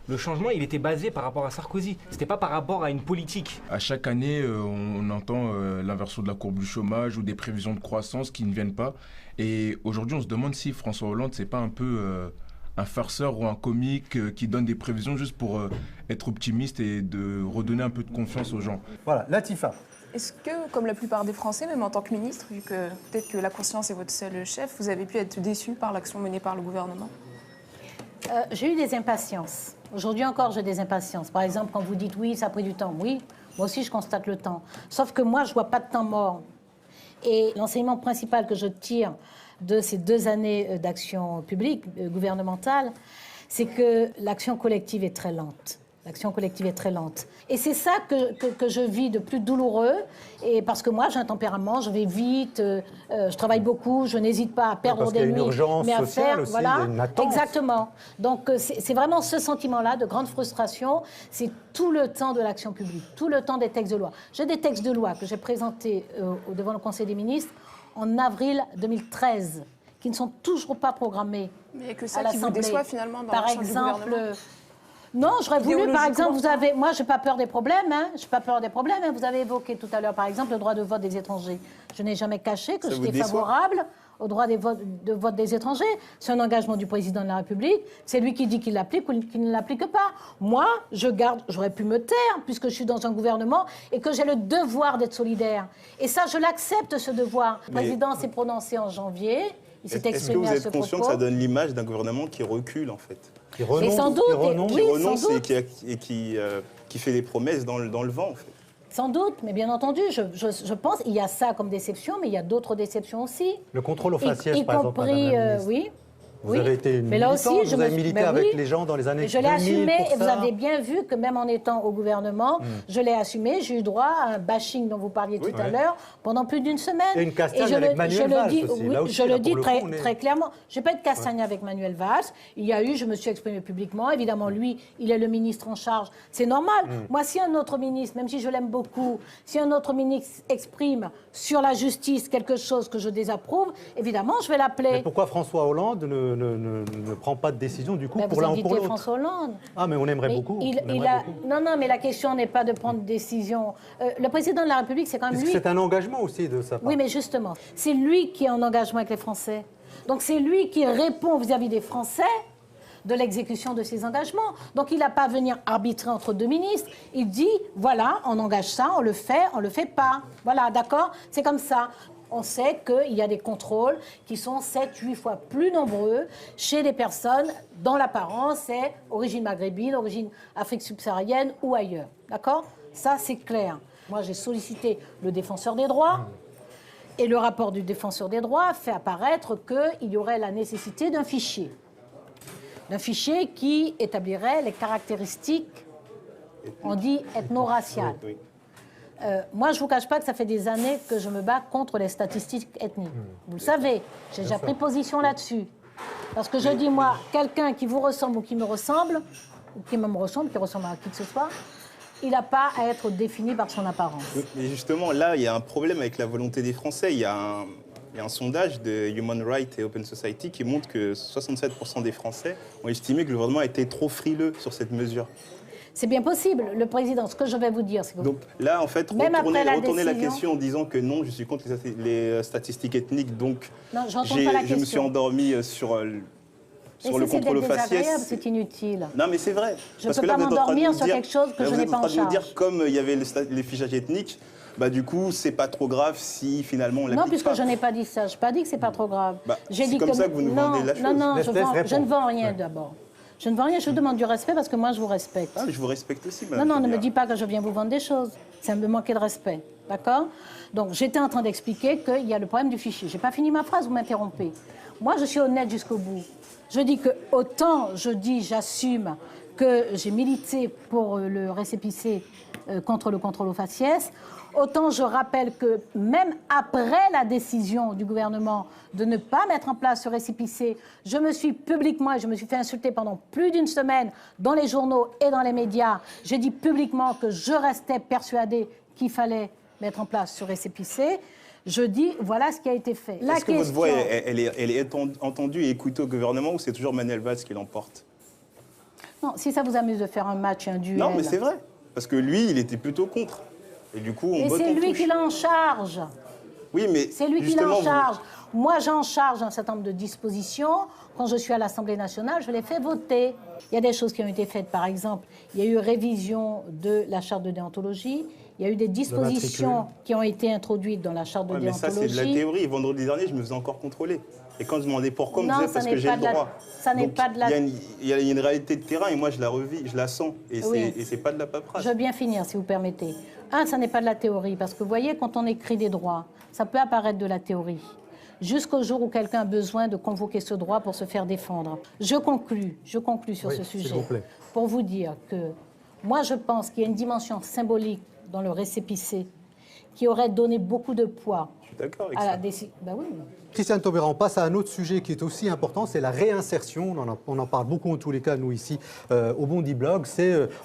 Le changement, il était basé par rapport à Sarkozy. C'était pas par rapport à une politique. À chaque année, on entend l'inversion de la courbe du chômage ou des prévisions de croissance qui ne viennent pas. Et aujourd'hui, on se demande si François Hollande, c'est pas un peu un farceur ou un comique qui donne des prévisions juste pour être optimiste et de redonner un peu de confiance aux gens. Voilà, Latifa. Est-ce que, comme la plupart des Français, même en tant que ministre, vu que peut-être que la conscience est votre seul chef, vous avez pu être déçu par l'action menée par le gouvernement? J'ai eu des impatiences. Aujourd'hui encore, j'ai des impatiences. Par exemple, quand vous dites oui, ça a pris du temps. Oui, moi aussi, je constate le temps. Sauf que moi, je ne vois pas de temps mort. Et l'enseignement principal que je tire de ces 2 années d'action publique, gouvernementale, c'est que l'action collective est très lente. L'action collective est très lente. Et c'est ça que je vis de plus douloureux. Et parce que moi, j'ai un tempérament, je vais vite, je travaille beaucoup, je n'hésite pas à perdre des nuits. Parce qu'il y a une urgence mais à sociale faire, aussi, voilà, il y a une attente. Exactement. Donc c'est vraiment ce sentiment-là de grande frustration. C'est tout le temps de l'action publique, tout le temps des textes de loi. J'ai des textes de loi que j'ai présentés devant le Conseil des ministres en avril 2013, qui ne sont toujours pas programmés. Mais que ça qui vous déçoit finalement dans l'action du gouvernement. Non, j'aurais voulu, par exemple, moi, je n'ai pas peur des problèmes, Vous avez évoqué tout à l'heure, par exemple, le droit de vote des étrangers. Je n'ai jamais caché que j'étais favorable au droit de vote des étrangers. C'est un engagement du président de la République. C'est lui qui dit qu'il l'applique ou qu'il ne l'applique pas. Moi, j'aurais pu me taire, puisque je suis dans un gouvernement et que j'ai le devoir d'être solidaire. Et ça, je l'accepte, ce devoir. Le président s'est prononcé en janvier. Il s'est exprimé à ce propos. Est-ce que vous êtes conscient que ça donne l'image d'un gouvernement qui recule, en fait? Qui renonce et qui fait des promesses dans le vent, en fait. Sans doute, mais bien entendu, je pense qu'il y a ça comme déception, mais il y a d'autres déceptions aussi. Le contrôle au faciès, par exemple, oui. Vous avez été une mais là aussi, militante, vous avez milité avec les gens dans les années 2000 je l'ai assumé, pour et vous ça. avez bien vu que même en étant au gouvernement, je l'ai assumé. J'ai eu droit à un bashing dont vous parliez tout à l'heure pendant plus d'une semaine. Et une castagne avec Manuel Valls aussi. Oui, Là aussi, je là, le dis pour le très, coup, on est- très clairement. Je n'ai pas de castagne avec Manuel Valls. Il y a eu, je me suis exprimée publiquement. Évidemment, lui, il est le ministre en charge. C'est normal. Moi, si un autre ministre, même si je l'aime beaucoup, si un autre ministre exprime sur la justice quelque chose que je désapprouve, évidemment, je vais l'appeler. Mais pourquoi François Hollande ne prend pas de décision du coup Ben, pour vous l'un ou pour invitez l'autre? François Hollande. Ah, mais on aimerait Mais beaucoup. il on aimerait a... beaucoup. Non, mais la question n'est pas de prendre décision. Le président de la République, c'est quand même Puisque lui. c'est un engagement aussi de sa part. Oui, mais justement, c'est lui qui est en engagement avec les Français. Donc c'est lui qui répond vis-à-vis des Français de l'exécution de ses engagements. Donc il n'a pas à venir arbitrer entre deux ministres. Il dit, voilà, on engage ça, on le fait pas. Voilà, d'accord? C'est comme ça. On sait qu'il y a des contrôles qui sont 7-8 fois plus nombreux chez des personnes dont l'apparence est origine maghrébine, origine Afrique subsaharienne ou ailleurs. D'accord? Ça, c'est clair. Moi, j'ai sollicité le défenseur des droits et le rapport du défenseur des droits fait apparaître qu'il y aurait la nécessité d'un fichier. D'un fichier qui établirait les caractéristiques, on dit, ethno-raciales. Moi, je ne vous cache pas que ça fait des années que je me bats contre les statistiques ethniques. Vous le savez, j'ai déjà pris position là-dessus. Parce que je dis, moi, quelqu'un qui vous ressemble ou qui me ressemble, ou qui me ressemble, qui ressemble à qui que ce soit, il n'a pas à être défini par son apparence. Mais justement, là, il y a un problème avec la volonté des Français. Il y a un sondage de Human Rights et Open Society qui montre que 67% des Français ont estimé que le gouvernement était trop frileux sur cette mesure. C'est bien possible. Le président, ce que je vais vous dire, c'est que... Donc là, en fait, Même retourner après la décision- question en disant que non, je suis contre les statistiques ethniques, donc Non, j'entends pas la je me suis question. endormi sur le contrôle au faciès. Désagréable, c'est inutile. Non, mais c'est vrai. Je Parce peux que là, pas vous êtes en train de m'endormir nous sur dire- quelque chose que là, je vous n'ai êtes pas en en train de nous charge. dire, comme il y avait les fichages ethniques, bah, du coup, c'est pas trop grave si finalement on Non, l'applique puisque pas. je n'ai pas dit ça. Je n'ai pas dit que c'est pas trop grave. Bah, J'ai c'est dit comme ça que vous nous non, vendez la chose. Non, je Laisse-les ne vends rien répondre. d'abord. Je ne vends rien, je vous demande du respect parce que moi, je vous respecte. Ah, je vous respecte aussi, Non, madame. non, ne me Taubira. dis pas que je viens vous vendre des choses. Ça me manquait de respect. D'accord? Donc, j'étais en train d'expliquer qu'il y a le problème du fichier. Je n'ai pas fini ma phrase, vous m'interrompez. Moi, je suis honnête jusqu'au bout. Je dis que autant j'assume que j'ai milité pour le récépissé contre le contrôle au faciès, autant je rappelle que même après la décision du gouvernement de ne pas mettre en place ce récépissé, je me suis publiquement, et je me suis fait insulter pendant plus d'une semaine dans les journaux et dans les médias, j'ai dit publiquement que je restais persuadée qu'il fallait mettre en place ce récépissé. Je dis, voilà ce qui a été fait. Est-ce que votre voix, elle est entendue et écoutée au gouvernement ou c'est toujours Manuel Valls qui l'emporte? Non, si ça vous amuse de faire un match et un duel... Non, mais c'est vrai. Parce que lui, il était plutôt contre. Et du coup, on Et botte c'est en lui touche. qui l'a en charge. Oui, mais C'est lui qui l'a justement, en vous- charge. Moi, j'ai en charge un certain nombre de dispositions. Quand je suis à l'Assemblée nationale, je les fais voter. Il y a des choses qui ont été faites. Par exemple, il y a eu révision de la charte de déontologie. Il y a eu des dispositions qui ont été introduites dans la charte de Ouais, mais ça, c'est de la déontologie. théorie. Vendredi dernier, je me faisais encore contrôler. Et quand je demandais pourquoi, on me Non, disait ça parce n'est que j'ai pas le de la- droit. ça n'est Donc, pas de la- Il y a une réalité de terrain et moi, je la revis, je la sens. Et Oui. c'est pas de la paperasse. Je veux bien finir, si vous permettez. Ça n'est pas de la théorie, parce que vous voyez, quand on écrit des droits, ça peut apparaître de la théorie. Jusqu'au jour où quelqu'un a besoin de convoquer ce droit pour se faire défendre. Je conclus sur Oui, ce s'il sujet vous plaît. pour vous dire que moi, je pense qu'il y a une dimension symbolique dans le récépissé qui aurait donné beaucoup de poids D'accord avec à ça. la décision. Ben oui. Christiane Taubira, on passe à un autre sujet qui est aussi important, c'est la réinsertion. On en parle beaucoup en tous les cas, nous ici, au Bondy Blog.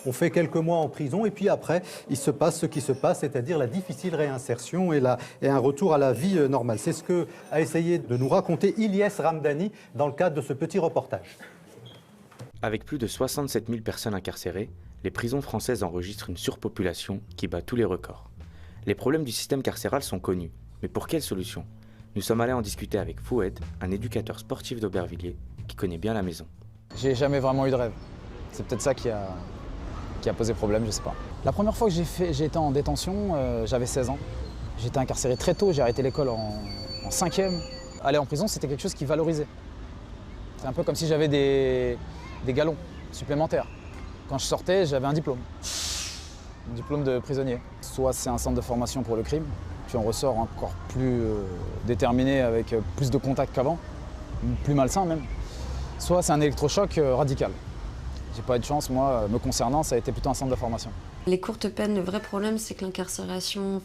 On fait quelques mois en prison et puis après, il se passe ce qui se passe, c'est-à-dire la difficile réinsertion et un retour à la vie normale. C'est ce que a essayé de nous raconter Ilyes Ramdani dans le cadre de ce petit reportage. Avec plus de 67 000 personnes incarcérées, les prisons françaises enregistrent une surpopulation qui bat tous les records. Les problèmes du système carcéral sont connus, mais pour quelle solution ? Nous sommes allés en discuter avec Foued, un éducateur sportif d'Aubervilliers qui connaît bien la maison. J'ai jamais vraiment eu de rêve. C'est peut-être ça qui a posé problème, je sais pas. La première fois que j'ai été en détention, j'avais 16 ans. J'étais incarcéré très tôt, j'ai arrêté l'école en 5e. Aller en prison, c'était quelque chose qui valorisait. C'est un peu comme si j'avais des galons supplémentaires. Quand je sortais, j'avais un diplôme de prisonnier. Soit c'est un centre de formation pour le crime, puis on ressort encore plus déterminé avec plus de contacts qu'avant, plus malsain même. soit c'est un électrochoc radical. J'ai pas eu de chance, moi, me concernant, ça a été plutôt un centre de formation. Les courtes peines, le vrai problème, c'est que l'incarcération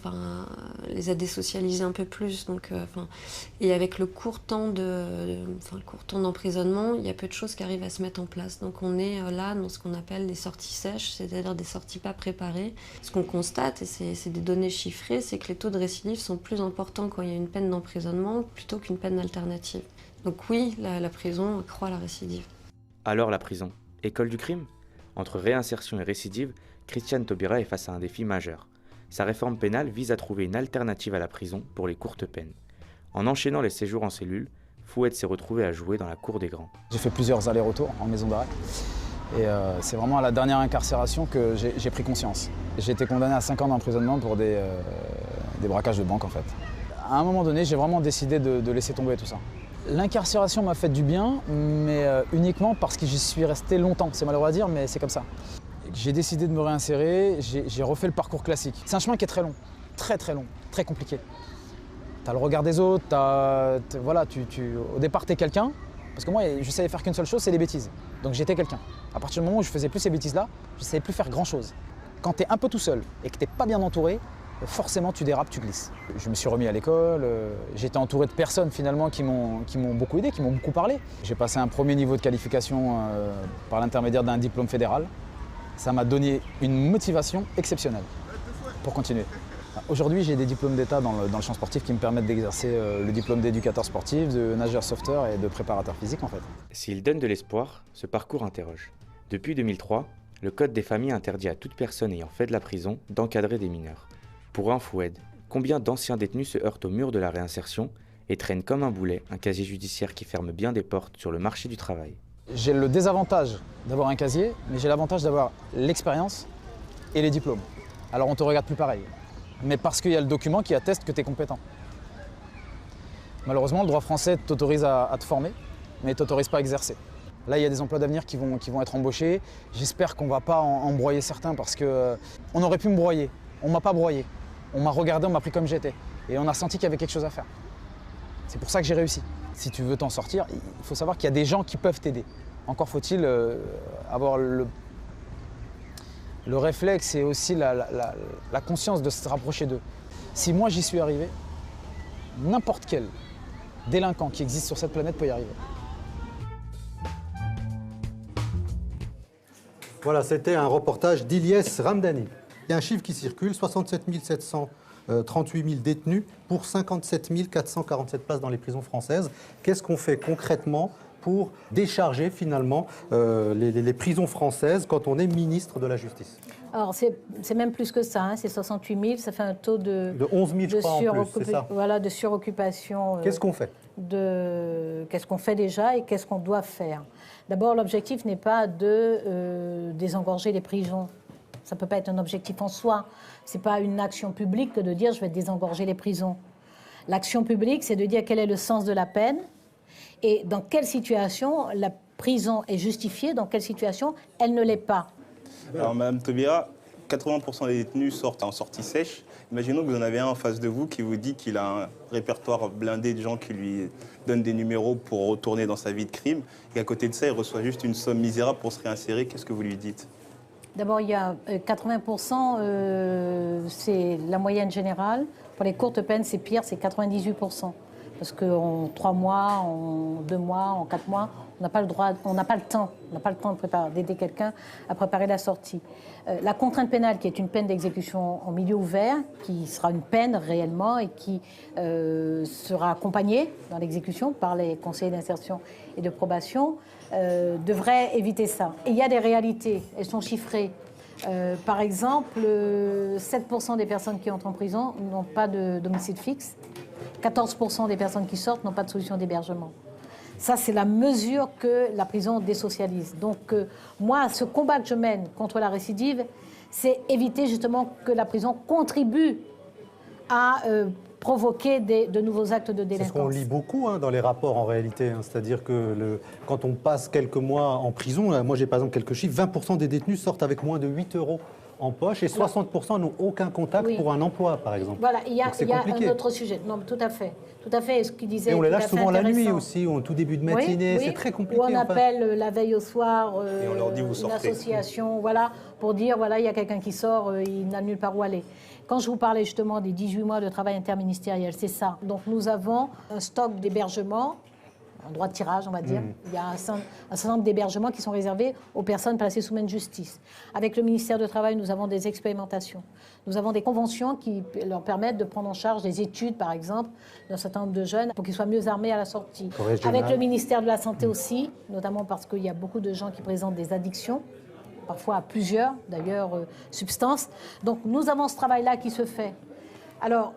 les a désocialisés un peu plus. Et avec le court temps d'emprisonnement, il y a peu de choses qui arrivent à se mettre en place. Donc on est là dans ce qu'on appelle des sorties sèches, c'est-à-dire des sorties pas préparées. Ce qu'on constate, et c'est des données chiffrées, c'est que les taux de récidive sont plus importants quand il y a une peine d'emprisonnement plutôt qu'une peine alternative. Donc oui, la prison accroît la récidive. Alors la prison, école du crime ? Entre réinsertion et récidive, Christiane Taubira est face à un défi majeur. Sa réforme pénale vise à trouver une alternative à la prison pour les courtes peines. En enchaînant les séjours en cellule, Foued s'est retrouvé à jouer dans la cour des grands. J'ai fait plusieurs allers-retours en maison d'arrêt. Et c'est vraiment à la dernière incarcération que j'ai pris conscience. J'ai été condamné à 5 ans d'emprisonnement pour des braquages de banque en fait. À un moment donné, j'ai vraiment décidé de laisser tomber tout ça. L'incarcération m'a fait du bien, mais uniquement parce que j'y suis resté longtemps. C'est malheureux à dire, mais c'est comme ça. J'ai décidé de me réinsérer, j'ai refait le parcours classique. C'est un chemin qui est très long, très long, très compliqué. T'as le regard des autres, au départ t'es quelqu'un, parce que moi je savais faire qu'une seule chose, c'est des bêtises. Donc j'étais quelqu'un. À partir du moment où je faisais plus ces bêtises-là, je savais plus faire grand-chose. Quand t'es un peu tout seul et que t'es pas bien entouré, forcément tu dérapes, tu glisses. Je me suis remis à l'école, j'étais entouré de personnes finalement qui m'ont beaucoup aidé, qui m'ont beaucoup parlé. J'ai passé un premier niveau de qualification par l'intermédiaire d'un diplôme fédéral. Ça m'a donné une motivation exceptionnelle pour continuer. Aujourd'hui, j'ai des diplômes d'État dans le champ sportif qui me permettent d'exercer le diplôme d'éducateur sportif, de nageur sauveteur et de préparateur physique en fait. S'il donne de l'espoir, ce parcours interroge. Depuis 2003, le Code des familles interdit à toute personne ayant fait de la prison d'encadrer des mineurs. Pour un Foued, combien d'anciens détenus se heurtent au mur de la réinsertion et traînent comme un boulet un casier judiciaire qui ferme bien des portes sur le marché du travail ? J'ai le désavantage d'avoir un casier, mais j'ai l'avantage d'avoir l'expérience et les diplômes. Alors on te regarde plus pareil, mais parce qu'il y a le document qui atteste que tu es compétent. Malheureusement, le droit français t'autorise à te former, mais ne t'autorise pas à exercer. Là, il y a des emplois d'avenir qui vont être embauchés. J'espère qu'on ne va pas en broyer certains parce qu'on aurait pu me broyer. On ne m'a pas broyé. On m'a regardé, on m'a pris comme j'étais. Et on a senti qu'il y avait quelque chose à faire. C'est pour ça que j'ai réussi. Si tu veux t'en sortir, il faut savoir qu'il y a des gens qui peuvent t'aider. Encore faut-il avoir le réflexe et aussi la conscience de se rapprocher d'eux. Si moi j'y suis arrivé, n'importe quel délinquant qui existe sur cette planète peut y arriver. Voilà, c'était un reportage d'Ilyes Ramdani. Il y a un chiffre qui circule, 67 738 000 détenus pour 57 447 places dans les prisons françaises. Qu'est-ce qu'on fait concrètement pour décharger finalement les prisons françaises quand on est ministre de la Justice? Alors c'est même plus que ça, hein, c'est 68 000, ça fait un taux de 11 000 je crois en plus, c'est ça. Voilà, de suroccupation. Qu'est-ce qu'on fait? Qu'est-ce qu'on fait déjà et qu'est-ce qu'on doit faire? D'abord, l'objectif n'est pas de désengorger les prisons. Ça ne peut pas être un objectif en soi. Ce n'est pas une action publique que de dire je vais désengorger les prisons. L'action publique, c'est de dire quel est le sens de la peine et dans quelle situation la prison est justifiée, dans quelle situation elle ne l'est pas. Alors, Mme Taubira, 80% des détenus sortent en sortie sèche. Imaginons que vous en avez un en face de vous qui vous dit qu'il a un répertoire blindé de gens qui lui donnent des numéros pour retourner dans sa vie de crime. Et à côté de ça, il reçoit juste une somme misérable pour se réinsérer. Qu'est-ce que vous lui dites? D'abord, il y a 80%, c'est la moyenne générale. Pour les courtes peines, c'est pire, c'est 98%. Parce qu'en 3 mois, en 2 mois, en 4 mois, on n'a pas le droit, on n'a pas le temps d'aider quelqu'un à préparer la sortie. La contrainte pénale, qui est une peine d'exécution en milieu ouvert, qui sera une peine réellement et qui sera accompagnée dans l'exécution par les conseillers d'insertion et de probation, devrait éviter ça. Et il y a des réalités, elles sont chiffrées. Par exemple, 7% des personnes qui entrent en prison n'ont pas de domicile fixe. 14% des personnes qui sortent n'ont pas de solution d'hébergement. Ça, c'est la mesure que la prison désocialise. Donc, moi, ce combat que je mène contre la récidive, c'est éviter justement que la prison contribue à provoquer de nouveaux actes de délinquance. C'est ce qu'on lit beaucoup dans les rapports en réalité. C'est-à-dire que quand on passe quelques mois en prison, moi j'ai par exemple quelques chiffres, 20% des détenus sortent avec moins de 8 € en poche et 60% n'ont aucun contact pour un emploi, par exemple. Voilà, il y a compliqué. un autre sujet. Non, tout à fait. Tout à fait. Ce qu'il disait. Et on les lâche souvent la nuit intéressant. aussi, en tout début de matinée. Oui, c'est très compliqué. Ou on appelle la veille au soir Et on leur dit, vous une sortez. association, voilà, pour dire voilà, il y a quelqu'un qui sort, il n'a nulle part où aller. Quand je vous parlais justement des 18 mois de travail interministériel, c'est ça. Donc nous avons un stock d'hébergement, un droit de tirage, on va dire. Il y a un certain nombre d'hébergements qui sont réservés aux personnes placées sous main de justice. Avec le ministère du Travail, nous avons des expérimentations. Nous avons des conventions qui leur permettent de prendre en charge des études, par exemple, d'un certain nombre de jeunes pour qu'ils soient mieux armés à la sortie. Avec le ministère de la Santé aussi, notamment parce qu'il y a beaucoup de gens qui présentent des addictions, parfois à plusieurs, d'ailleurs, substances. Donc nous avons ce travail-là qui se fait. Alors,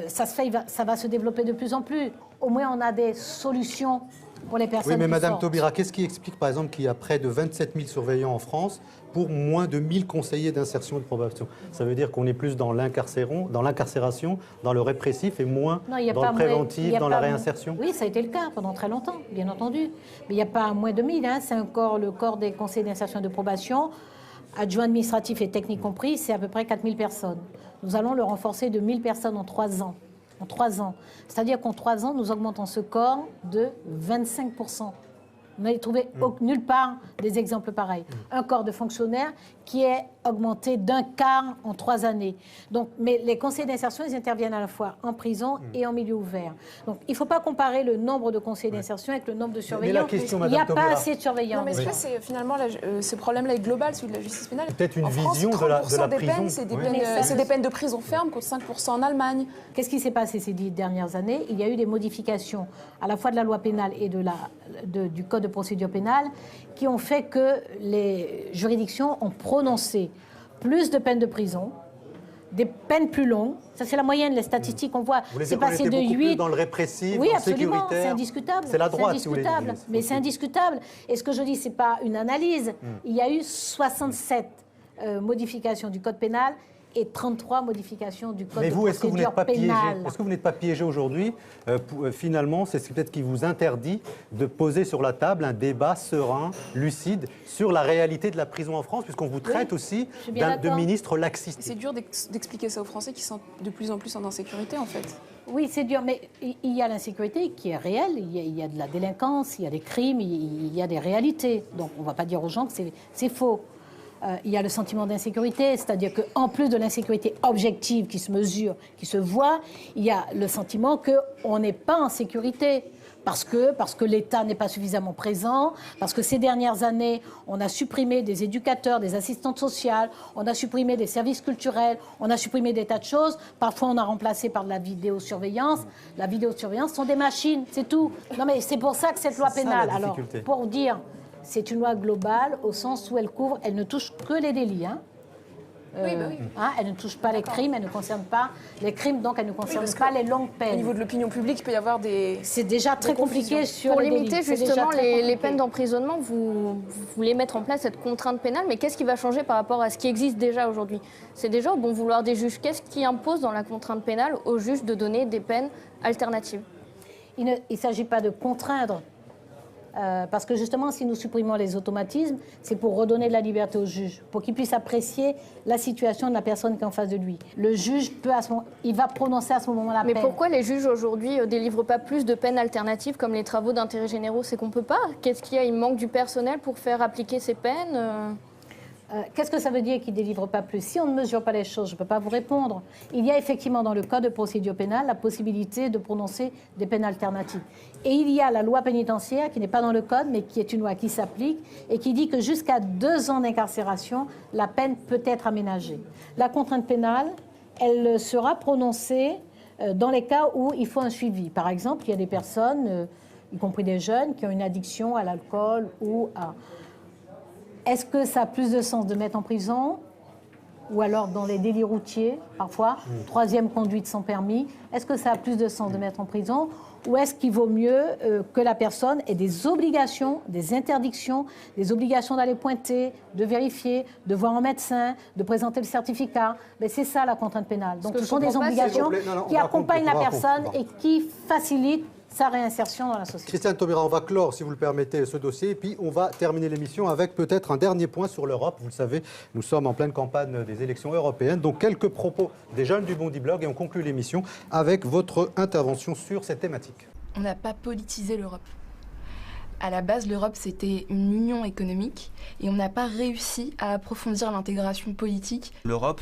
ça va se développer de plus en plus. Au moins, on a des solutions pour les personnes. Oui, mais qui Madame sortent. Taubira, qu'est-ce qui explique, par exemple, qu'il y a près de 27 000 surveillants en France pour moins de 1000 conseillers d'insertion et de probation? Ça veut dire qu'on est plus dans l'incarcération, dans le répressif et moins dans le préventif, dans la réinsertion? Oui, ça a été le cas pendant très longtemps, bien entendu. Mais il n'y a pas moins de 1000, hein, c'est encore le corps des conseillers d'insertion et de probation. Adjoints administratifs et techniques compris, c'est à peu près 4000 personnes. Nous allons le renforcer de 1000 personnes en 3 ans. En 3 ans. C'est-à-dire qu'en 3 ans, nous augmentons ce corps de 25%. Vous n'avez trouvé nulle part des exemples pareils. Un corps de fonctionnaires qui est augmenté d'un quart en 3 années. Donc, mais les conseillers d'insertion, ils interviennent à la fois en prison et en milieu ouvert. Donc, il ne faut pas comparer le nombre de conseillers d'insertion avec le nombre de surveillants. Il n'y a pas assez de surveillants. Non, mais est-ce que c'est finalement ce problème-là est global, celui de la justice pénale? Peut-être une en France, vision de la prison. Peines, c'est des peines de prison ferme contre 5% en Allemagne. Qu'est-ce qui s'est passé ces 10 dernières années? Il y a eu des modifications à la fois de la loi pénale et du code de procédure pénale qui ont fait que les juridictions ont prononcé plus de peines de prison, des peines plus longues. Ça, c'est la moyenne, les statistiques, on voit. C'est passé de 8 plus dans le répressif, oui, dans le absolument, sécuritaire. c'est indiscutable. C'est la droite, c'est indiscutable, mais c'est indiscutable. Et ce que je dis, c'est pas une analyse. Il y a eu 67 modifications du code pénal et 33 modifications du code de procédure pénale. Est-ce que vous n'êtes pas piégé aujourd'hui? Finalement, c'est peut-être qui vous interdit de poser sur la table un débat serein, lucide, sur la réalité de la prison en France, puisqu'on vous traite aussi de ministre laxiste. C'est dur d'expliquer ça aux Français qui sont de plus en plus en insécurité, en fait. Oui, c'est dur, mais il y a l'insécurité qui est réelle, il y a de la délinquance, il y a des crimes, il y a des réalités. Donc on ne va pas dire aux gens que c'est faux. Il y a le sentiment d'insécurité, c'est-à-dire qu'en plus de l'insécurité objective qui se mesure, qui se voit, il y a le sentiment qu'on n'est pas en sécurité. Parce que l'État n'est pas suffisamment présent, parce que ces dernières années, on a supprimé des éducateurs, des assistantes sociales, on a supprimé des services culturels, on a supprimé des tas de choses. Parfois, on a remplacé par de la vidéosurveillance. La vidéosurveillance sont des machines, c'est tout. Non, mais c'est pour ça que cette loi pénale, alors, pour dire, c'est une loi globale au sens où elle ne touche que les délits. Hein. Oui, bah oui. Hein, elle ne touche pas les crimes, elle ne concerne pas les crimes, donc elle ne concerne pas les longues peines. Au niveau de l'opinion publique, il peut y avoir des... C'est déjà très compliqué sur Pour les limiter délits. justement les peines d'emprisonnement, vous voulez mettre en place cette contrainte pénale, mais qu'est-ce qui va changer par rapport à ce qui existe déjà aujourd'hui? C'est déjà au bon vouloir des juges. Qu'est-ce qui impose dans la contrainte pénale aux juges de donner des peines alternatives? Il ne s'agit pas de contraindre. Parce que justement, si nous supprimons les automatismes, c'est pour redonner de la liberté au juge, pour qu'il puisse apprécier la situation de la personne qui est en face de lui. Le juge peut il va prononcer à ce moment la peine. Mais pourquoi les juges aujourd'hui délivrent pas plus de peines alternatives comme les travaux d'intérêt généraux? C'est qu'on peut pas. Qu'est-ce qu'il y a? Il manque du personnel pour faire appliquer ces peines Qu'est-ce que ça veut dire qu'ils ne délivrent pas plus? Si on ne mesure pas les choses, je ne peux pas vous répondre. Il y a effectivement dans le code de procédure pénale la possibilité de prononcer des peines alternatives. Et il y a la loi pénitentiaire qui n'est pas dans le code, mais qui est une loi qui s'applique et qui dit que jusqu'à 2 ans d'incarcération, la peine peut être aménagée. La contrainte pénale, elle sera prononcée dans les cas où il faut un suivi. Par exemple, il y a des personnes, y compris des jeunes, qui ont une addiction à l'alcool ou à... Est-ce que ça a plus de sens de mettre en prison ou alors dans les délits routiers, parfois, 3e conduite sans permis? Est-ce que ça a plus de sens de mettre en prison ou est-ce qu'il vaut mieux que la personne ait des obligations, des interdictions, des obligations d'aller pointer, de vérifier, de voir un médecin, de présenter le certificat? Ben, c'est ça la contrainte pénale. Donc ce sont des obligations qui accompagnent la personne et qui facilitent sa réinsertion dans la société. Christiane Taubira, on va clore, si vous le permettez, ce dossier, et puis on va terminer l'émission avec peut-être un dernier point sur l'Europe. Vous le savez, nous sommes en pleine campagne des élections européennes, donc quelques propos des jeunes du Bondi Blog, et on conclut l'émission avec votre intervention sur cette thématique. On n'a pas politisé l'Europe. À la base, l'Europe, c'était une union économique, et on n'a pas réussi à approfondir l'intégration politique. L'Europe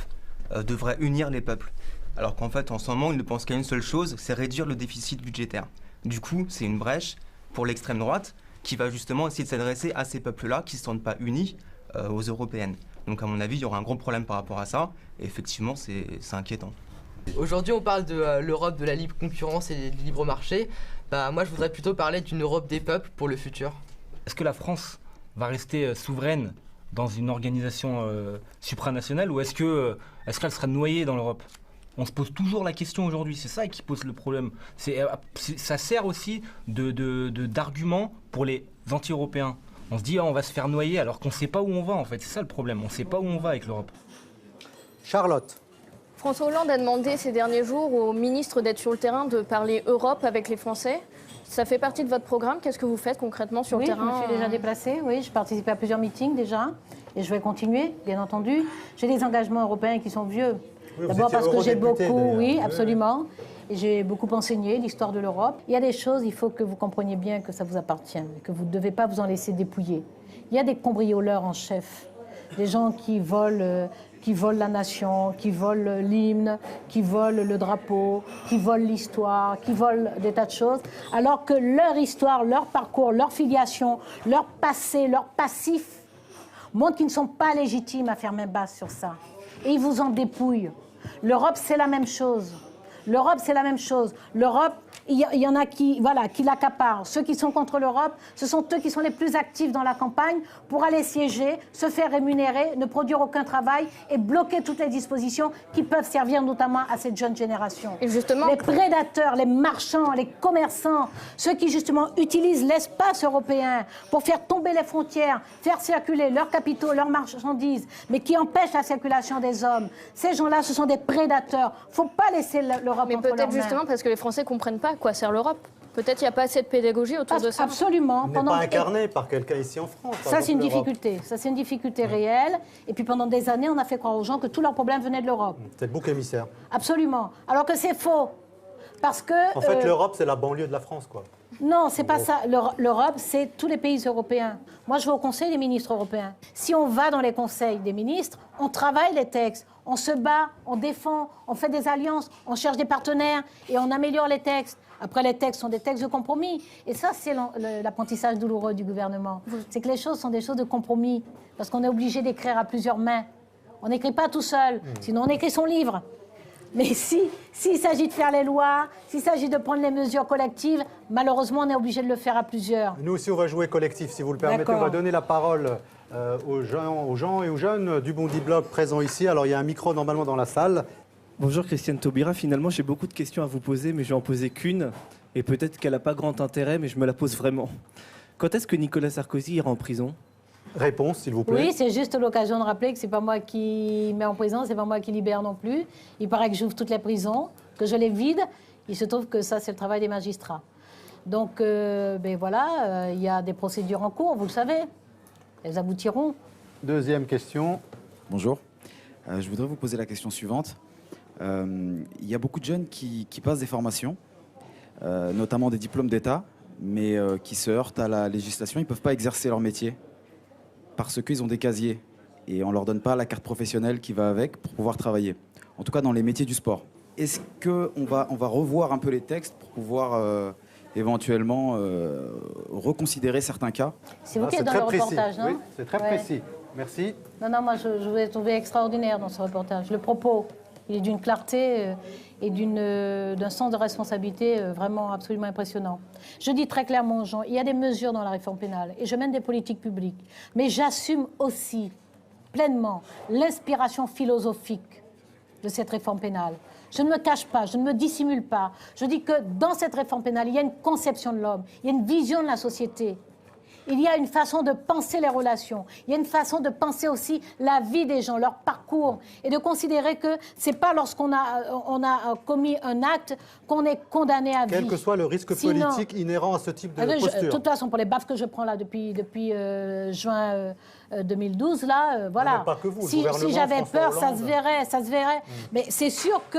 devrait unir les peuples, alors qu'en fait, en ce moment, ils ne pensent qu'à une seule chose, c'est réduire le déficit budgétaire. Du coup, c'est une brèche pour l'extrême droite qui va justement essayer de s'adresser à ces peuples-là qui ne se sentent pas unis aux européennes. Donc à mon avis, il y aura un gros problème par rapport à ça, et effectivement, c'est inquiétant. Aujourd'hui, on parle de l'Europe de la libre concurrence et du libre marché. Moi, je voudrais plutôt parler d'une Europe des peuples pour le futur. Est-ce que la France va rester souveraine dans une organisation supranationale ou est-ce qu'elle sera noyée dans l'Europe ? On se pose toujours la question aujourd'hui, c'est ça qui pose le problème. Ça sert aussi d'argument pour les anti-européens. On se dit, on va se faire noyer alors qu'on ne sait pas où on va en fait. C'est ça le problème, on ne sait pas où on va avec l'Europe. Charlotte. François Hollande a demandé ces derniers jours au ministre d'être sur le terrain, de parler Europe avec les Français. Ça fait partie de votre programme. Qu'est-ce que vous faites concrètement sur le terrain ? Oui, je me suis déjà déplacée. Oui, je participe à plusieurs meetings déjà. Et je vais continuer, bien entendu. J'ai des engagements européens qui sont vieux. Oui, d'abord parce que j'ai beaucoup, oui, oui, absolument. Et j'ai beaucoup enseigné l'histoire de l'Europe. Il y a des choses, il faut que vous compreniez bien que ça vous appartient, que vous ne devez pas vous en laisser dépouiller. Il y a des cambrioleurs en chef, des gens qui volent la nation, qui volent l'hymne, qui volent le drapeau, qui volent l'histoire, qui volent des tas de choses, alors que leur histoire, leur parcours, leur filiation, leur passé, leur passif montrent qu'ils ne sont pas légitimes à faire main basse sur ça. Et ils vous en dépouillent. L'Europe, c'est la même chose. L'Europe, c'est la même chose. L'Europe, il y en a qui l'accaparent. Ceux qui sont contre l'Europe, ce sont eux qui sont les plus actifs dans la campagne pour aller siéger, se faire rémunérer, ne produire aucun travail et bloquer toutes les dispositions qui peuvent servir notamment à cette jeune génération. Et justement, les prédateurs, les marchands, les commerçants, ceux qui justement utilisent l'espace européen pour faire tomber les frontières, faire circuler leurs capitaux, leurs marchandises, mais qui empêchent la circulation des hommes. Ces gens-là, ce sont des prédateurs. Il ne faut pas laisser l'Europe mais entre leurs peut-être mains. justement parce que les Français ne comprennent pas à quoi sert l'Europe. Peut-être qu'il n'y a pas assez de pédagogie autour de ça. Absolument. On n'est pas incarné par quelqu'un ici en France. Ça, c'est une difficulté. Ça, c'est une difficulté réelle. Et puis, pendant des années, on a fait croire aux gens que tous leurs problèmes venaient de l'Europe. C'est le bouc émissaire. Absolument. Alors que c'est faux. Parce que... En fait, l'Europe, c'est la banlieue de la France, quoi. Non, c'est pas ça. L'Europe, c'est tous les pays européens. Moi, je vais au Conseil des ministres européens. Si on va dans les conseils des ministres, on travaille les textes, on se bat, on défend, on fait des alliances, on cherche des partenaires et on améliore les textes. Après, les textes sont des textes de compromis. Et ça, c'est l'apprentissage douloureux du gouvernement. C'est que les choses sont des choses de compromis. Parce qu'on est obligé d'écrire à plusieurs mains. On n'écrit pas tout seul, sinon on écrit son livre. Mais s'il s'agit de faire les lois, s'il s'agit de prendre les mesures collectives, malheureusement, on est obligé de le faire à plusieurs. Nous aussi, on va jouer collectif, si vous le permettez. On va donner la parole aux gens et aux jeunes du Bondi Blog présents ici. Alors, il y a un micro normalement dans la salle. Bonjour Christiane Taubira, finalement j'ai beaucoup de questions à vous poser, mais je vais en poser qu'une, et peut-être qu'elle n'a pas grand intérêt, mais je me la pose vraiment. Quand est-ce que Nicolas Sarkozy ira en prison ? Réponse, s'il vous plaît. Oui, c'est juste l'occasion de rappeler que c'est pas moi qui mets en prison, c'est pas moi qui libère non plus. Il paraît que j'ouvre toutes les prisons, que je les vide. Il se trouve que ça, c'est le travail des magistrats. Donc, voilà, il y a des procédures en cours, vous le savez. Elles aboutiront. Deuxième question. Bonjour. Je voudrais vous poser la question suivante. Il y a beaucoup de jeunes qui passent des formations, notamment des diplômes d'État, mais qui se heurtent à la législation. Ils ne peuvent pas exercer leur métier parce qu'ils ont des casiers et on ne leur donne pas la carte professionnelle qui va avec pour pouvoir travailler. En tout cas, dans les métiers du sport. Est-ce qu'on va revoir un peu les textes pour pouvoir éventuellement reconsidérer certains cas ? C'est vous qui êtes dans le reportage, non ? Oui, c'est très précis. Merci. Non, moi, je vous ai trouvé extraordinaire dans ce reportage. Le propos, il est d'une clarté et d'un sens de responsabilité vraiment absolument impressionnant. Je dis très clairement aux gens, il y a des mesures dans la réforme pénale et je mène des politiques publiques. Mais j'assume aussi pleinement l'inspiration philosophique de cette réforme pénale. Je ne me cache pas, je ne me dissimule pas. Je dis que dans cette réforme pénale, il y a une conception de l'homme, il y a une vision de la société. Il y a une façon de penser les relations. Il y a une façon de penser aussi la vie des gens, leur parcours. Et de considérer que ce n'est pas lorsqu'on a commis un acte qu'on est condamné à vie. Quel que soit le risque politique inhérent à ce type de posture. De toute façon, pour les baffes que je prends là depuis juin 2012, là, voilà. Pas que vous, si j'avais peur, ça se verrait. Mais c'est sûr que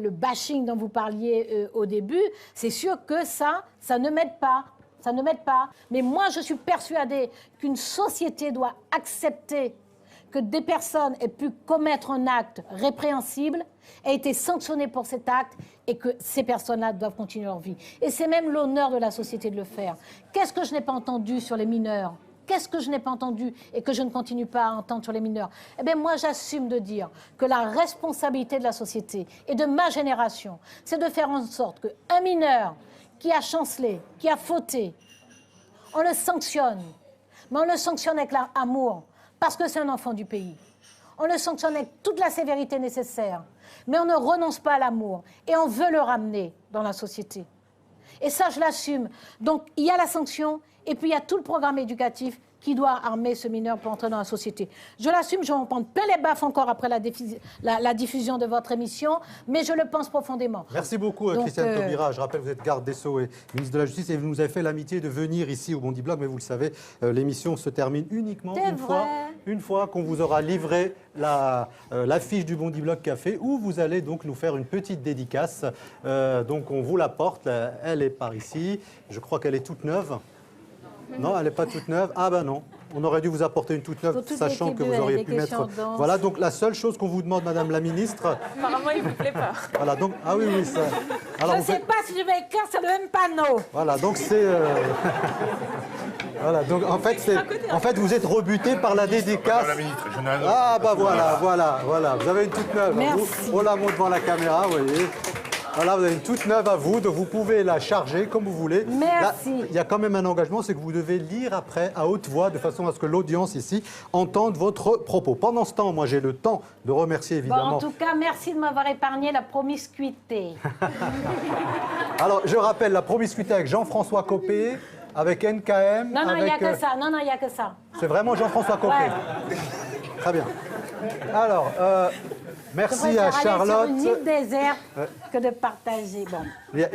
le bashing dont vous parliez au début, c'est sûr que ça ne m'aide pas. Ça ne m'aide pas. Mais moi, je suis persuadée qu'une société doit accepter que des personnes aient pu commettre un acte répréhensible, aient été sanctionnées pour cet acte et que ces personnes-là doivent continuer leur vie. Et c'est même l'honneur de la société de le faire. Qu'est-ce que je n'ai pas entendu sur les mineurs ? Qu'est-ce que je n'ai pas entendu et que je ne continue pas à entendre sur les mineurs? Eh bien, moi, j'assume de dire que la responsabilité de la société et de ma génération, c'est de faire en sorte qu'un mineur qui a chancelé, qui a fauté, on le sanctionne. Mais on le sanctionne avec l'amour, parce que c'est un enfant du pays. On le sanctionne avec toute la sévérité nécessaire. Mais on ne renonce pas à l'amour. Et on veut le ramener dans la société. Et ça, je l'assume. Donc, il y a la sanction, et puis il y a tout le programme éducatif qui doit armer ce mineur pour entrer dans la société. Je l'assume, je vais en prendre plein les baffes encore après la diffusion de votre émission, mais je le pense profondément. Merci beaucoup, Christiane Taubira. Je rappelle, vous êtes garde des Sceaux et ministre de la Justice, et vous nous avez fait l'amitié de venir ici au Bondi Blog, mais vous le savez, l'émission se termine uniquement une fois qu'on vous aura livré l'affiche du Bondi Blog Café, où vous allez donc nous faire une petite dédicace. Donc on vous la porte, elle est par ici, je crois qu'elle est toute neuve. Non, elle n'est pas toute neuve. Ah ben non, on aurait dû vous apporter une toute neuve, sachant que vous auriez pu mettre... Voilà, donc la seule chose qu'on vous demande, Madame la Ministre... Apparemment, il ne vous plaît pas. Voilà, donc... Ah oui, ça... Alors, je ne sais pas si je vais écrire sur le même panneau. Voilà, donc c'est... Voilà, donc en fait, vous êtes rebuté par la dédicace. Madame la Ministre, je n'ai rien. Ah bah voilà. Vous avez une toute neuve. Merci. On la montre devant la caméra, vous voyez. Voilà, vous avez une toute neuve à vous, donc vous pouvez la charger comme vous voulez. Merci. Là, il y a quand même un engagement, c'est que vous devez lire après à haute voix, de façon à ce que l'audience ici entende votre propos. Pendant ce temps, moi j'ai le temps de remercier évidemment... Bon, en tout cas, merci de m'avoir épargné la promiscuité. Alors, je rappelle la promiscuité avec Jean-François Copé, avec NKM... Non, il n'y a que ça. Non, il n'y a que ça. C'est vraiment Jean-François Copé. Ouais. Très bien. Alors... merci à Charlotte. Sur une île déserte que de partager. Bon. Il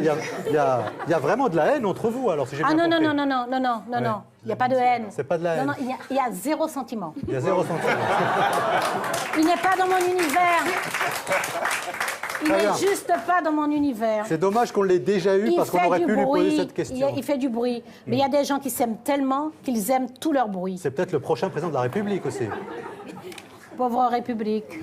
y a vraiment de la haine entre vous, alors, si j'ai bien compris. Non. Il n'y a pas de haine. C'est pas de la haine. Non, il y a zéro sentiment. Il y a zéro sentiment. Il n'est pas dans mon univers. Il n'est juste pas dans mon univers. C'est dommage qu'on l'ait déjà eu, parce qu'on aurait pu lui poser cette question. Il fait du bruit. Mais il y a des gens qui s'aiment tellement qu'ils aiment tout leur bruit. C'est peut-être le prochain président de la République aussi. Pauvre République.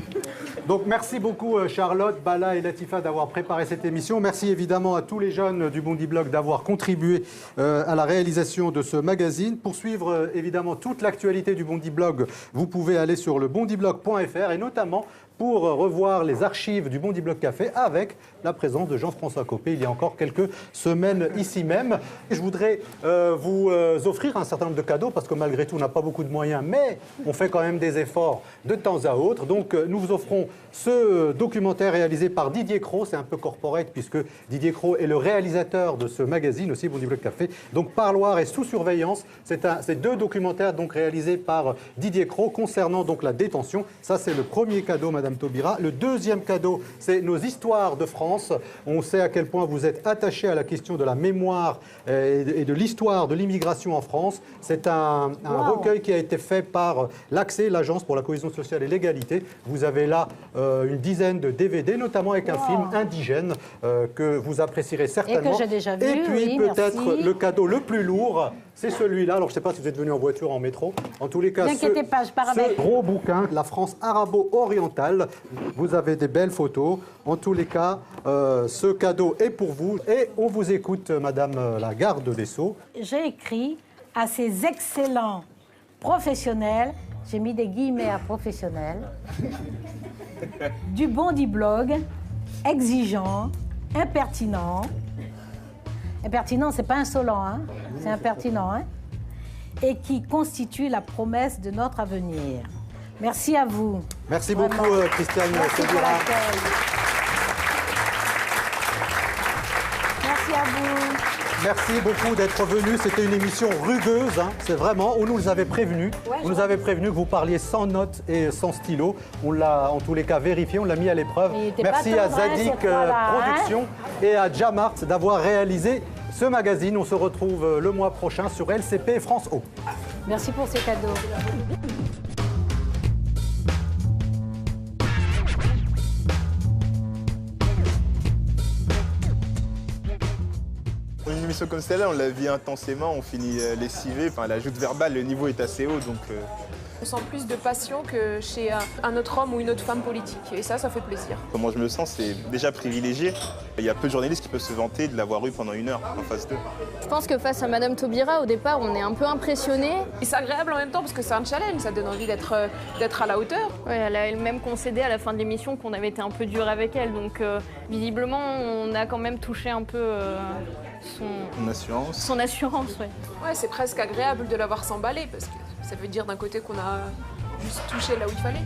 Donc merci beaucoup Charlotte, Bala et Latifa d'avoir préparé cette émission. Merci évidemment à tous les jeunes du Bondi Blog d'avoir contribué à la réalisation de ce magazine. Pour suivre évidemment toute l'actualité du Bondi Blog, vous pouvez aller sur le bondiblog.fr et notamment pour revoir les archives du Bondi Blog Café avec la présence de Jean-François Copé il y a encore quelques semaines ici même. Je voudrais vous offrir un certain nombre de cadeaux parce que malgré tout on n'a pas beaucoup de moyens, mais on fait quand même des efforts de temps à autre. Donc nous vous offrons ce documentaire réalisé par Didier Cros, c'est un peu corporate puisque Didier Cros est le réalisateur de ce magazine aussi, Bondi Blog Café. Donc Parloir et Sous surveillance, c'est deux documentaires donc réalisés par Didier Cros concernant donc la détention. Ça c'est le premier cadeau, Madame Taubira. Le deuxième cadeau, c'est nos histoires de France. On sait à quel point vous êtes attachés à la question de la mémoire et de l'histoire de l'immigration en France. C'est un recueil qui a été fait par l'ACSE, l'Agence pour la cohésion sociale et l'égalité. Vous avez là une dizaine de DVD, notamment avec un film indigène que vous apprécierez certainement. Et que j'ai déjà vu. Et puis peut-être le cadeau le plus lourd, c'est celui-là. Alors je ne sais pas si vous êtes venu en voiture, en métro. En tous les cas, ce gros bouquin, La France arabo-orientale. Vous avez des belles photos. En tous les cas, ce cadeau est pour vous. Et on vous écoute, Madame la garde des Sceaux. J'ai écrit à ces excellents professionnels, j'ai mis des guillemets à professionnels, du Bondi Blog, exigeant, impertinent. Impertinent, c'est pas insolent, hein, c'est impertinent, hein, et qui constitue la promesse de notre avenir. Merci à vous. Merci beaucoup, Christiane Taubira. Merci à vous. Merci beaucoup d'être venu. C'était une émission rugueuse, hein. C'est vraiment, on nous avait prévenu. On nous avait prévenu que vous parliez sans notes et sans stylo. On l'a en tous les cas vérifié, on l'a mis à l'épreuve. Merci à Zadig Productions et à Jamart d'avoir réalisé ce magazine. On se retrouve le mois prochain sur LCP France O. Merci pour ces cadeaux. Une émission comme celle-là, on la vit intensément, on finit lessivé. Enfin, la joute verbale, le niveau est assez haut, donc... On sent plus de passion que chez un autre homme ou une autre femme politique. Et ça fait plaisir. Comment je me sens, c'est déjà privilégié. Il y a peu de journalistes qui peuvent se vanter de l'avoir eu pendant 1 heure en face d'eux. Je pense que face à Madame Taubira, au départ, on est un peu impressionné. Et c'est agréable en même temps parce que c'est un challenge, ça donne envie d'être à la hauteur. Ouais, elle a elle-même concédé à la fin de l'émission qu'on avait été un peu dur avec elle. Donc visiblement, on a quand même touché un peu Son assurance. Son assurance, ouais. Ouais, c'est presque agréable de l'avoir s'emballer parce que ça veut dire d'un côté qu'on a juste touché là où il fallait.